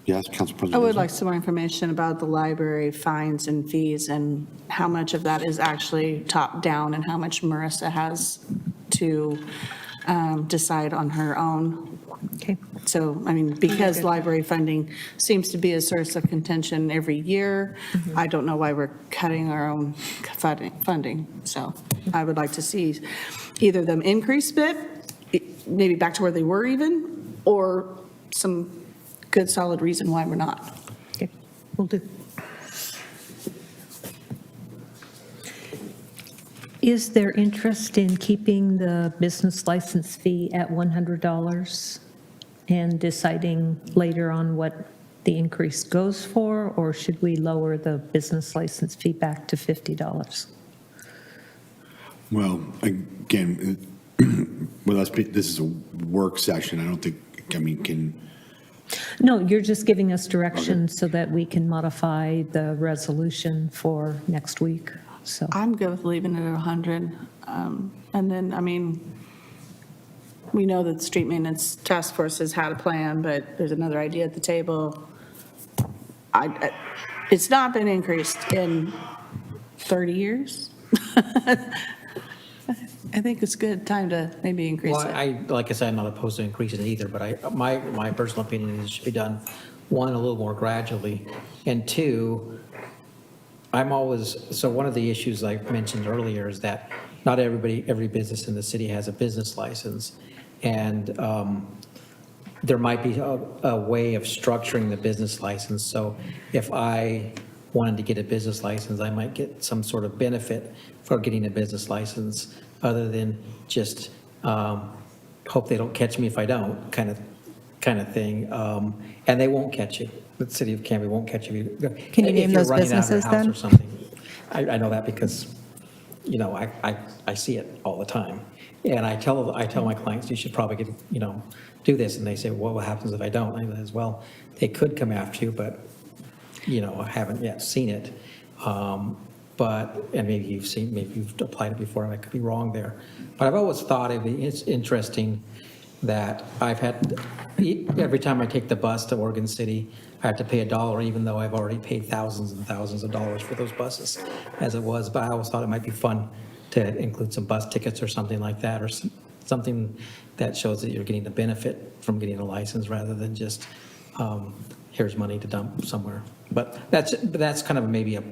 Yes, Council President. I would like some more information about the library fines and fees and how much of that is actually top down and how much Marissa has to decide on her own. Okay. So, because library funding seems to be a source of contention every year, I don't know why we're cutting our own funding. So I would like to see either them increase a bit, maybe back to where they were even, or some good solid reason why we're not. Okay, will do. Is there interest in keeping the business license fee at $100 and deciding later on what the increase goes for, or should we lower the business license fee back to $50? Well, again, with us, this is a work session. I don't think, can, No, you're just giving us direction so that we can modify the resolution for next week, so. I'm good with leaving it at 100. And then, we know that the street maintenance task force has had a plan, but there's another idea at the table. It's not been increased in 30 years. I think it's good time to maybe increase Well, it. like I said, I'm not opposed to increasing it either, but my personal opinion is it should be done, one, a little more gradually, and two, so one of the issues I mentioned earlier is that not every business in the city has a business license, and there might be a way of structuring the business license. So if I wanted to get a business license, I might get some sort of benefit for getting a business license other than just hope they don't catch me if I don't kind of thing. And they won't catch you. The City of Canby won't catch you. Can you name those businesses then? Or something. I know that because, I see it all the time. And I tell my clients, you should probably do this. And they say, well, what happens if I don't? And I says, well, they could come after you, but, I haven't yet seen it. And maybe you've applied it before, and I could be wrong there. But I've always thought it's interesting that I've had, every time I take the bus to Oregon City, I have to pay $1, even though I've already paid thousands and thousands of dollars for those buses as it was. But I always thought it might be fun to include some bus tickets or something like that, or something that shows that you're getting the benefit from getting a license rather than just, here's money to dump somewhere. But that's kind of maybe a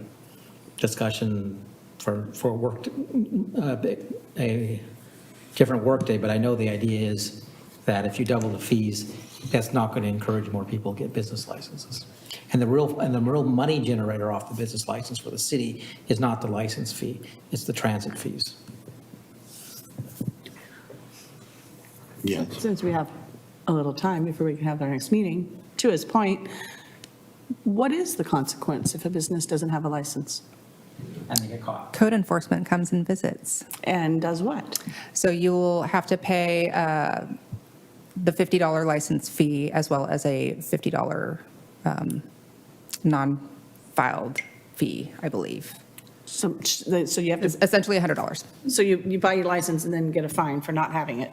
discussion for a different workday. But I know the idea is that if you double the fees, that's not going to encourage more people to get business licenses. And the real money generator off the business license for the city is not the license fee, it's the transit fees. Yeah. Since we have a little time before we can have our next meeting, to his point, what is the consequence if a business doesn't have a license? And they get caught. Code enforcement comes and visits. And does what? So you'll have to pay the $50 license fee as well as a $50 non-filed fee, I believe. So you have It's to, essentially $100. so you buy your license and then get a fine for not having it?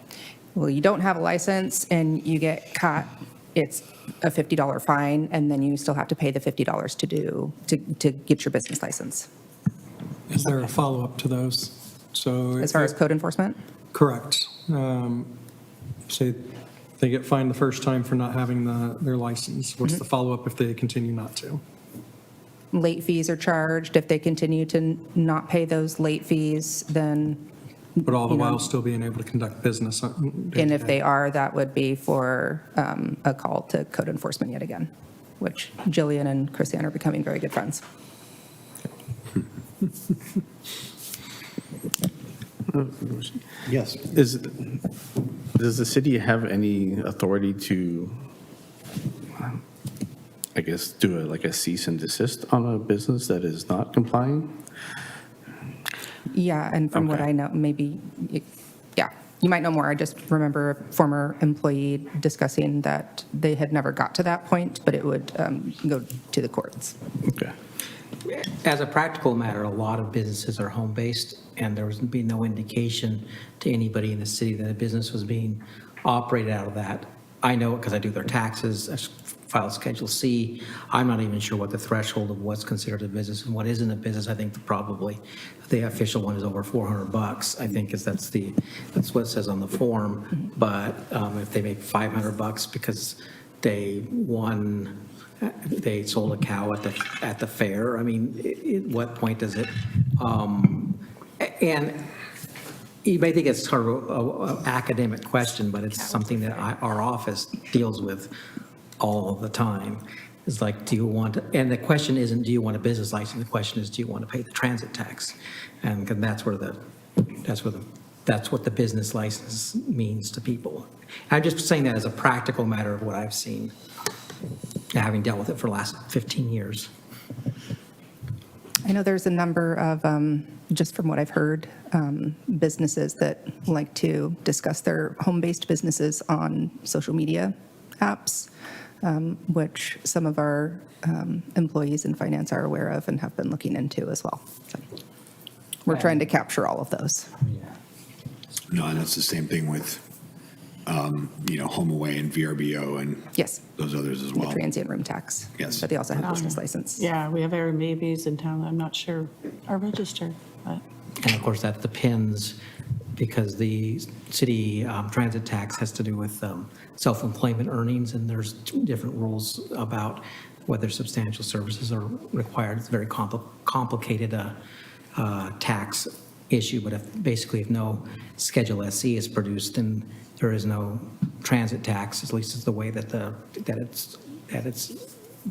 Well, you don't have a license and you get caught, it's a $50 fine, and then you still have to pay the $50 to get your business license. Is there a follow-up to those? So As far as code enforcement? Correct. Say they get fined the first time for not having their license. What's the follow-up if they continue not to? Late fees are charged. If they continue to not pay those late fees, then, But all the while still being able to conduct business. and if they are, that would be for a call to code enforcement yet again, which Jillian and Christiane are becoming very good friends. Yes. Does the city have any authority to, I guess, do like a cease and desist on a business that is not complying? Yeah, and from what Okay. I know, maybe, yeah, you might know more. I just remember a former employee discussing that they had never got to that point, but it would go to the courts. Okay. As a practical matter, a lot of businesses are home-based, and there would be no indication to anybody in the city that a business was being operated out of that. I know it because I do their taxes, I file Schedule C. I'm not even sure what the threshold of what's considered a business and what isn't a business. I think probably the official one is over $400. I think that's what it says on the form. But if they make $500 because they sold a cow at the fair. I mean, at what point does it? And you may think it's sort of an academic question, but it's something that our office deals with all the time. It's like, do you want to, and the question isn't, do you want a business license? The question is, do you want to pay the transit tax? And that's what the business license means to people. I'm just saying that as a practical matter of what I've seen, having dealt with it for the last 15 years. I know there's a number of, just from what I've heard, businesses that like to discuss their home-based businesses on social media apps, which some of our employees in finance are aware of and have been looking into as well. So we're trying to capture all of those. No, and that's the same thing with, Home Away and VRBO and Yes, those others as the well. transient room tax. Yes. But they also have business license. Yeah, we have Airbnbs in town that I'm not sure are registered, but. And of course, that depends because the city transit tax has to do with self-employment earnings, and there's different rules about whether substantial services are required. It's a very complicated tax issue, but if no Schedule SC is produced, then there is no transit tax, at least it's the way that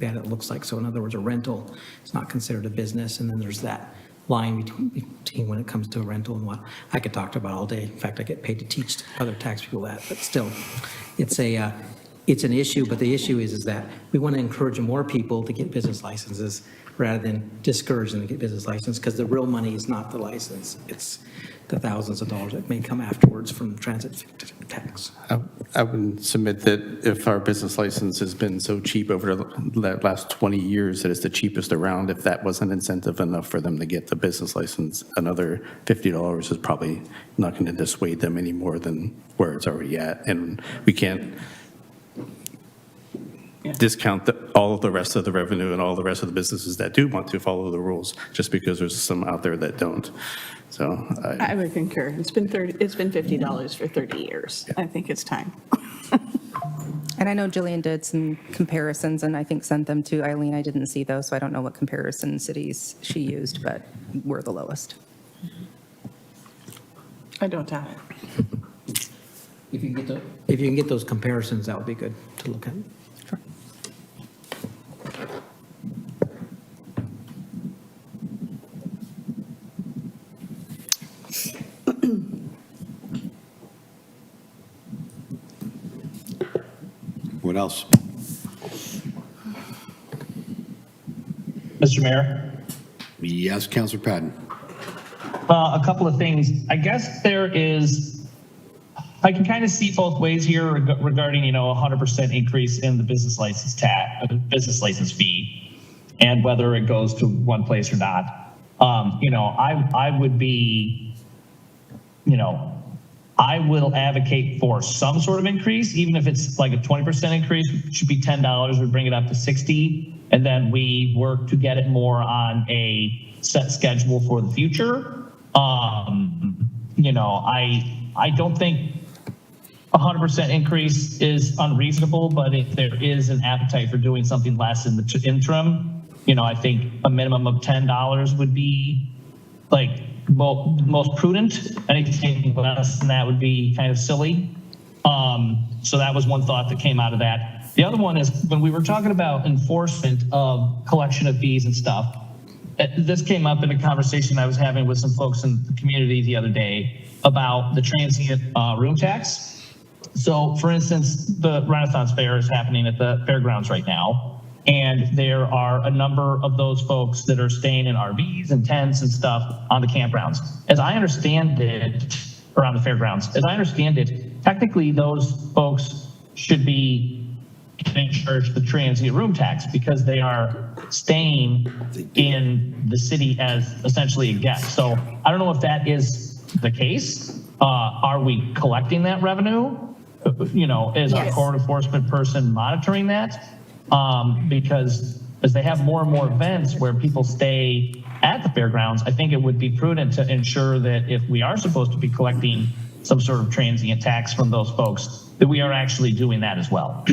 it looks like. So in other words, a rental is not considered a business, and then there's that line between when it comes to a rental and what I could talk about all day. In fact, I get paid to teach other tax people that, but still, it's an issue. But the issue is that we want to encourage more people to get business licenses, rather than discourage them to get business license, because the real money is not the license. It's the thousands of dollars that may come afterwards from transit tax. I would submit that if our business license has been so cheap over the last 20 years that it's the cheapest around, if that wasn't incentive enough for them to get the business license, another $50 is probably not going to dissuade them any more than where it's already at. And we can't discount all of the rest of the revenue and all the rest of the businesses that do want to follow the rules just because there's some out there that don't. So I would concur. It's been $50 for 30 years. I think it's time. And I know Jillian did some comparisons and I think sent them to Eileen. I didn't see those, so I don't know what comparison cities she used, but we're the lowest. I don't doubt it. If you can get those comparisons, that would be good to look at. Sure. What else? Mr. Mayor? Yes, Counselor Patton. A couple of things. I guess I can kind of see both ways here regarding, 100% increase in the business license fee and whether it goes to one place or not. I would be, I will advocate for some sort of increase, even if it's like a 20% increase, it should be $10, we bring it up to 60, and then we work to get it more on a set schedule for the future. I don't think 100% increase is unreasonable, but if there is an appetite for doing something less in the interim, I think a minimum of $10 would be like most prudent. Anything less than that would be kind of silly. So that was one thought that came out of that. The other one is when we were talking about enforcement of collection of fees and stuff, this came up in a conversation I was having with some folks in the community the other day about the transient room tax. So for instance, the Renaissance Fair is happening at the fairgrounds right now. And there are a number of those folks that are staying in RVs and tents and stuff on the campgrounds. As I understand it, around the fairgrounds, as I understand it, technically those folks should be getting charged the transient room tax because they are staying in the city as essentially a guest. So I don't know if that is the case. Are we collecting that revenue? Is our code enforcement person monitoring that? Because as they have more and more events where people stay at the fairgrounds, I think it would be prudent to ensure that if we are supposed to be collecting some sort of transient tax from those folks, that we are actually doing that as well.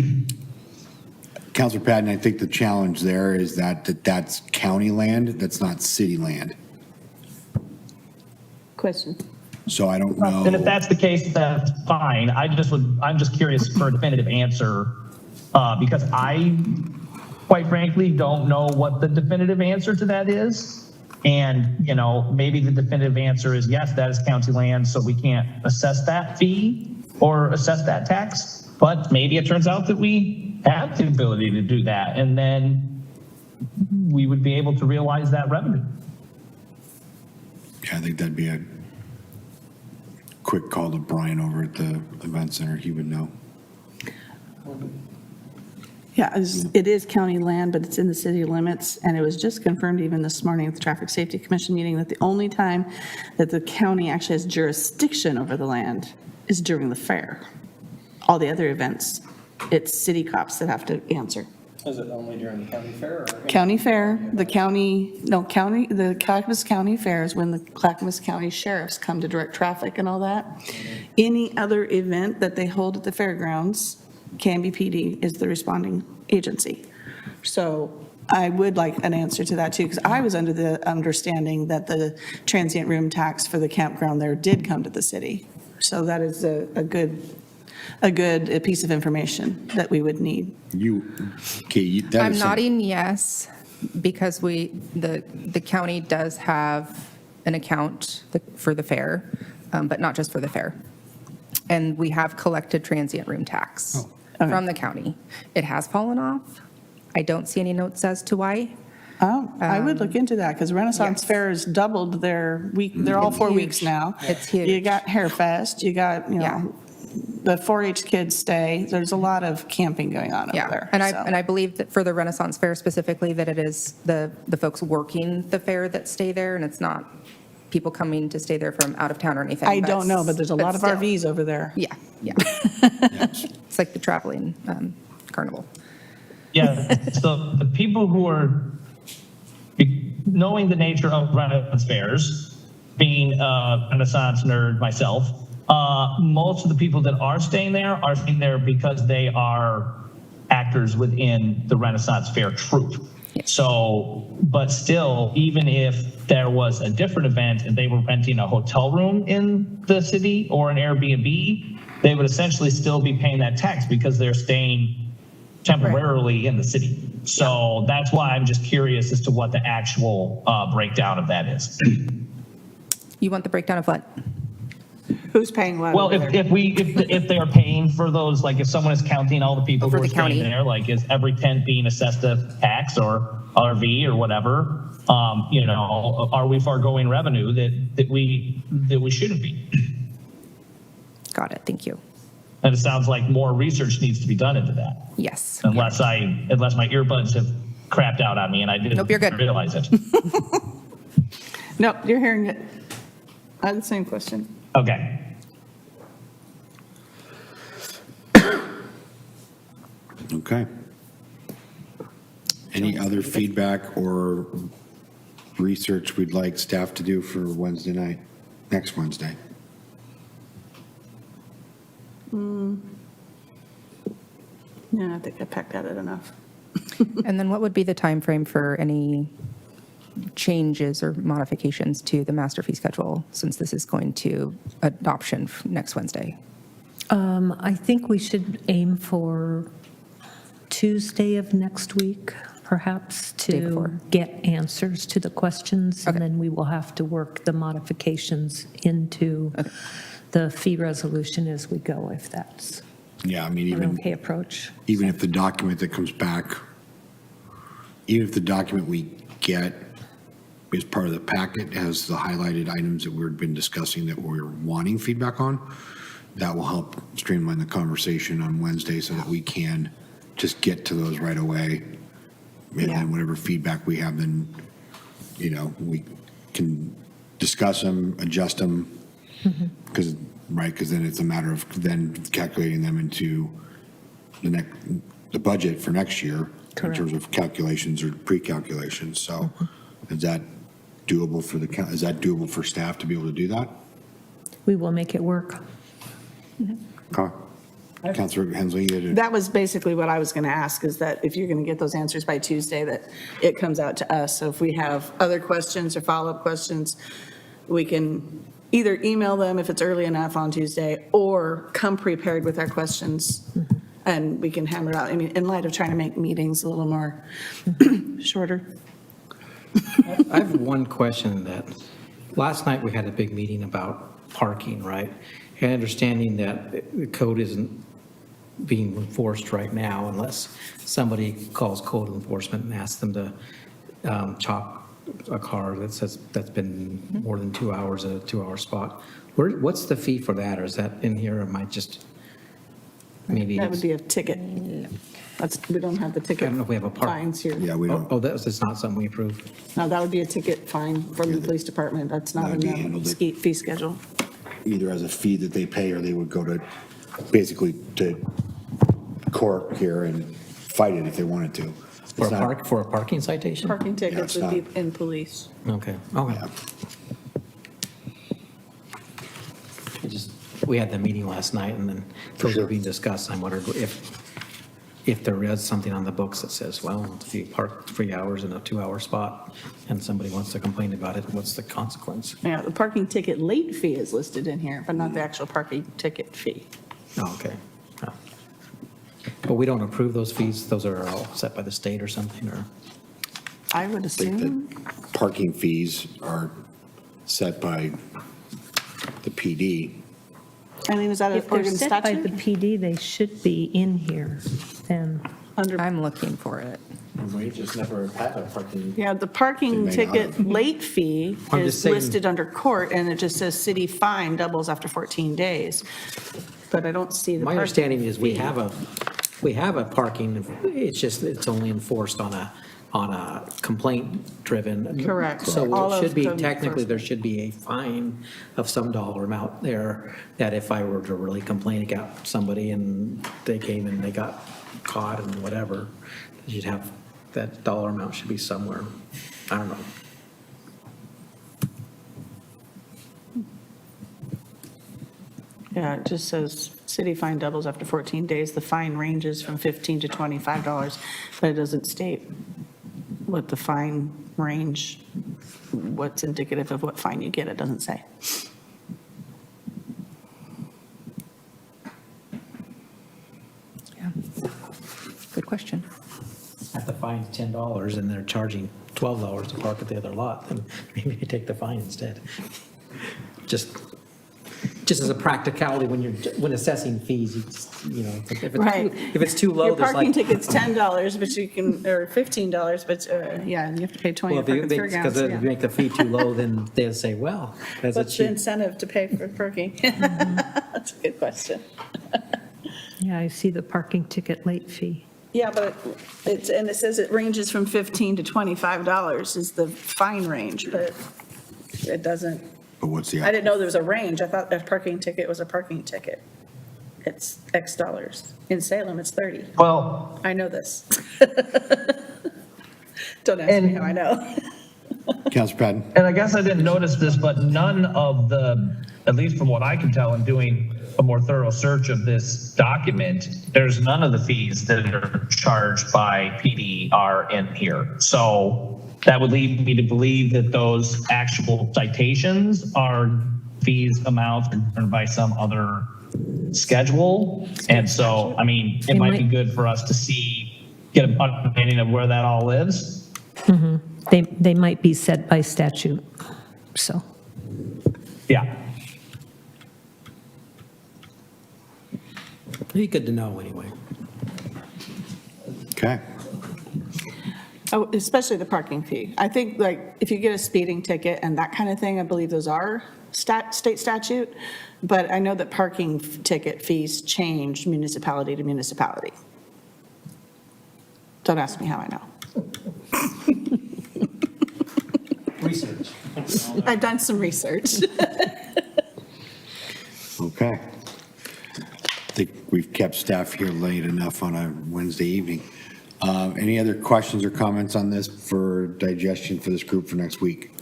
Counselor Patton, I think the challenge there is that's county land, that's not city land. Question. So I don't know. And if that's the case, that's fine. I'm just curious for a definitive answer because I, quite frankly, don't know what the definitive answer to that is. And, maybe the definitive answer is yes, that is county land, so we can't assess that fee or assess that tax. But maybe it turns out that we have the ability to do that, and then we would be able to realize that revenue. Yeah, I think that'd be a quick call to Brian over at the event center. He would know. Yeah, it is county land, but it's in the city limits, and it was just confirmed even this morning at the Traffic Safety Commission meeting that the only time that the county actually has jurisdiction over the land is during the fair. All the other events, it's city cops that have to answer. Is it only during the county fair? Or County fair, the Clackamas County Fair is when the Clackamas County sheriffs come to direct traffic and all that. Any other event that they hold at the fairgrounds, Canby PD is the responding agency. So I would like an answer to that too, because I was under the understanding that the transient room tax for the campground there did come to the city. So that is a good piece of information that we would need. I'm nodding yes, because the county does have an account for the fair, but not just for the fair. And we have collected transient room tax from the county. It has fallen off. I don't see any notes as to why. Oh, I would look into that, because Renaissance yes. Fair has doubled their week, they're all It's 4 weeks huge. now. It's huge. You got Hair Fest, you got, Yeah. the 4-H kids stay, there's a lot of camping going on over Yeah, there. and so. I believe that for the Renaissance Fair specifically, that it is the folks working the fair that stay there, and it's not people coming to stay there from out of town or anything. I don't know, but there's a lot of still. RVs over there. Yeah, yeah. It's like the traveling carnival. Yeah, so the people who are, knowing the nature of Renaissance fairs, being a Renaissance nerd myself, most of the people that are staying there because they are actors within the Renaissance Fair troupe. So, but still, even if there was a different event and they were renting a hotel room in the city or an Airbnb, they would essentially still be paying that tax because they're staying temporarily in the city. So that's why I'm just curious as to what the actual breakdown of that is. You want the breakdown of what? Who's paying what? Well, over there? if they are paying for those, like if someone is counting all the people who For are the county. staying there, like is every tent being assessed a tax or RV or whatever? Are we foregoing revenue that we shouldn't be? Got it, thank you. And it sounds like more research needs to be done into that. Yes. Unless my earbuds have crapped out on me and I didn't Nope, you're good. realize it. No, you're hearing it. I had the same question. Okay. Okay. Any other feedback or research we'd like staff to do for Wednesday night, next Wednesday? Yeah, I think I pecked at it enough. And then what would be the time frame for any changes or modifications to the master fee schedule, since this is going to adoption next Wednesday? I think we should aim for Tuesday of next week, perhaps, Day before. to get answers to the questions. And then we will have to work the modifications into the fee resolution as we go, if that's Yeah, I mean, an okay approach. even if the document that comes back, even if the document we get is part of the packet, has the highlighted items that we've been discussing that we're wanting feedback on, that will help streamline the conversation on Wednesday so that we can just get to those right away. And then whatever feedback we have, then, we can discuss them, adjust them. Because then it's a matter of then calculating them into the budget for next year in terms of calculations or pre-calculations. So is that doable for staff to be able to do that? We will make it work. Councilor Hensley, you had That was basically what I was going to ask, is that if you're going to get those answers by Tuesday, that it comes out to us. So if we have other questions or follow-up questions, we can either email them if it's early enough on Tuesday, or come prepared with our questions, and we can hammer it out. I mean, in light of trying to make meetings a little more shorter. I have one question that, last night we had a big meeting about parking, right? And understanding that the code isn't being enforced right now unless somebody calls code enforcement and asks them to chop a car that's been more than 2 hours at a 2-hour spot. What's the fee for that? Or is that in here? Or am I just, maybe? That would be a ticket. We don't have the I ticket don't know if we have a park. fines here. Yeah, we don't. Oh, that's not something we approved? No, that would be a ticket fine from the police department. That's not That'd be in handled the fee schedule. either as a fee that they pay, or they would go to, basically to court here and fight it if they wanted to. For It's a not- for a parking citation? Parking tickets it's would be in police. Okay. Okay. We had the meeting last night, and then those are being discussed. I wondered if there is something on the books that says, well, if you park 3 hours in a 2-hour spot and somebody wants to complain about it, what's the consequence? Yeah, the parking ticket late fee is listed in here, but not the actual parking ticket fee. Oh, okay. Oh. But we don't approve those fees? Those are all set by the state or something, or? I would I think assume. that parking fees are set by the PD. I mean, is that an If they're Oregon set by the statute? PD, they should be in here then. I'm looking for it. We just never had a parking. Yeah, the parking They may not ticket have. late fee I'm is just saying- listed under court, and it just says city fine doubles after 14 days. But I don't see the. My parking understanding is we fee. have a parking, it's just, it's only enforced on a complaint-driven. Correct. So All it of should be, code technically, there enforcement. should be a fine of some dollar amount there, that if I were to really complain about somebody and they came and they got caught and whatever, you'd have, that dollar amount should be somewhere. I don't know. Yeah, it just says city fine doubles after 14 days. The fine ranges from $15 to $25, but it doesn't state what the fine range, what's indicative of what fine you get. It doesn't say. Yeah. Good question. If the fine's $10 and they're charging $12 to park at the other lot, then maybe you take the fine instead. Just as a practicality, when assessing fees, you know, Right. if it's too low, Your there's parking like. ticket's $10, but you can, or $15, but yeah, you have to pay 20 Well, for parking fairgrounds. because if you make the fee too low, then they'll say, well, that's a What's the cheap. incentive to pay for parking? That's a good question. Yeah, I see the parking ticket late fee. Yeah, but it's, and it says it ranges from $15 to $25 is the fine range, but it doesn't, But what's the? I didn't know there was a range. I thought a parking ticket was a parking ticket. It's X dollars. In Salem, it's 30. Well, I know this. Don't ask me how I know. Counselor Patton? and I guess I didn't notice this, but none of the, at least from what I can tell in doing a more thorough search of this document, there's none of the fees that are charged by PD are in here. So that would lead me to believe that those actual citations are fees amounts determined by some other schedule. And so, I mean, it might be good for us to get an understanding of where that all lives. They might be set by statute, so. Yeah. Be good to know anyway. Okay. Oh, especially the parking fee. I think like if you get a speeding ticket and that kind of thing, I believe those are state statute. But I know that parking ticket fees change municipality to municipality. Don't ask me how I know. Research. I've done some research. Okay. I think we've kept staff here late enough on a Wednesday evening. Any other questions or comments on this for digestion for this group for next week?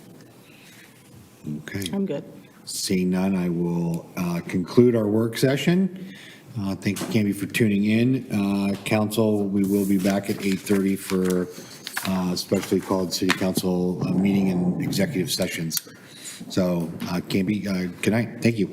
Okay. I'm good. Seeing none, I will conclude our work session. Thank you, Canby, for tuning in. Council, we will be back at 8:30 for specially called city council meeting and executive sessions. So, Canby, good night. Thank you.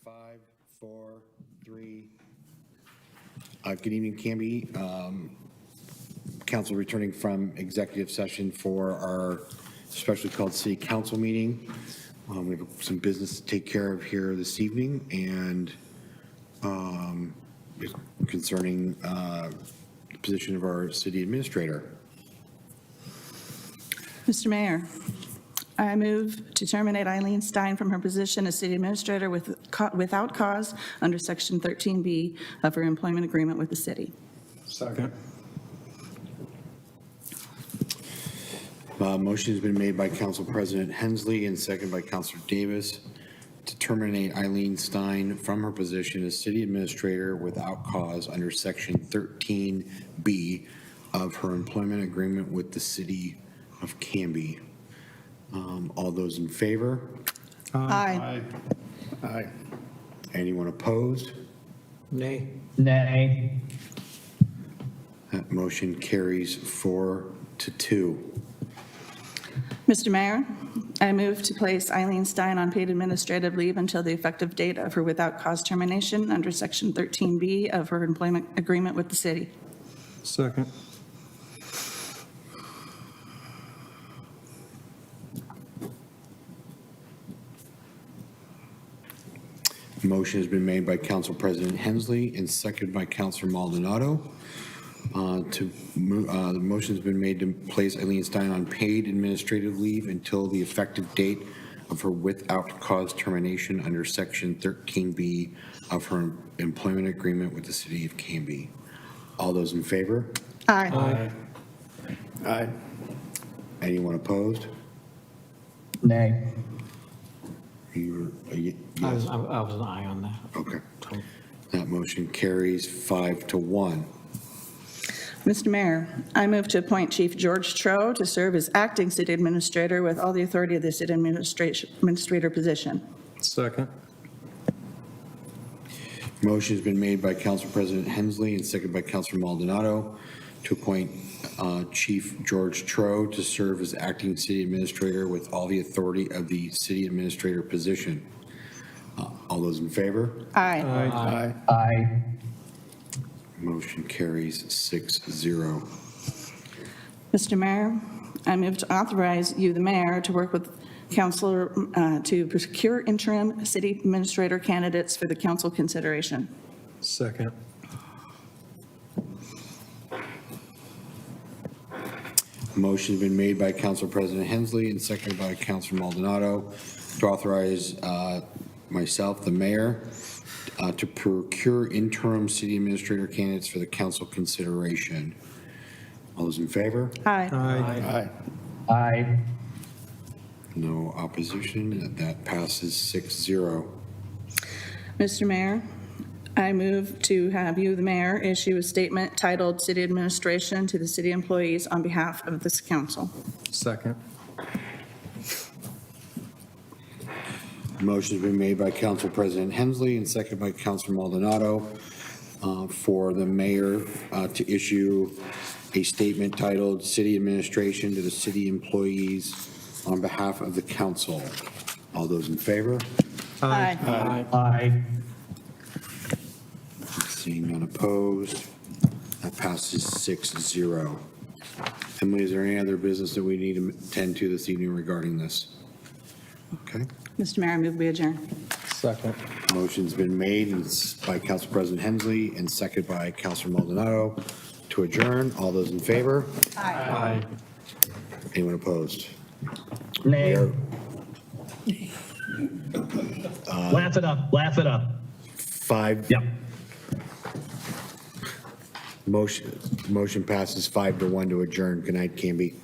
5, 4, 3. Good evening, Canby. Council returning from executive session for our specially called city council meeting. We have some business to take care of here this evening, and concerning the position of our city administrator. Mr. Mayor, I move to terminate Eileen Stein from her position as city administrator without cause under Section 13B of her employment agreement with the city. Second. Motion has been made by Council President Hensley and seconded by Councilor Davis to terminate Eileen Stein from her position as city administrator without cause under Section 13B of her employment agreement with the City of Canby. All those in favor? Aye. Aye. Anyone opposed? Nay. Nay. That motion carries 4-2. Mr. Mayor, I move to place Eileen Stein on paid administrative leave until the effective date of her without cause termination under Section 13B of her employment agreement with the city. Second. Motion has been made by Council President Hensley and seconded by Councilor Maldonado. The motion has been made to place Eileen Stein on paid administrative leave until the effective date of her without cause termination under Section 13B of her employment agreement with the City of Canby. All those in favor? Aye. Aye. Anyone opposed? Nay. Yes. I was an aye on that. Okay. That motion carries 5-1. Mr. Mayor, I move to appoint Chief George Tro to serve as acting city administrator with all the authority of the city administrator position. Second. Motion has been made by Council President Hensley and seconded by Councilor Maldonado to appoint Chief George Tro to serve as acting city administrator with all the authority of the city administrator position. All those in favor? Aye. Aye. Aye. Motion carries 6-0. Mr. Mayor, I move to authorize you, the mayor, to work with councilor to procure interim city administrator candidates for the council consideration. Second. Motion has been made by Council President Hensley and seconded by Councilor Maldonado to authorize myself, the mayor, to procure interim city administrator candidates for the council consideration. All those in favor? Aye. Aye. Aye. No opposition. That passes 6-0. Mr. Mayor, I move to have you, the mayor, issue a statement titled City Administration to the city employees on behalf of this council. Second. Motion has been made by Council President Hensley and seconded by Councilor Maldonado for the mayor to issue a statement titled City Administration to the city employees on behalf of the council. All those in favor? Aye. Aye. Seeing none opposed, that passes 6-0. Emily, is there any other business that we need to attend to this evening regarding this? Okay. Mr. Mayor, I move we adjourn. Second. Motion's been made by Council President Hensley and seconded by Councilor Maldonado to adjourn. All those in favor? Aye. Anyone opposed? Nay. We are, Laugh it up. Laugh it up. 5. Yep. Motion passes 5-1 to adjourn. Good night, Canby.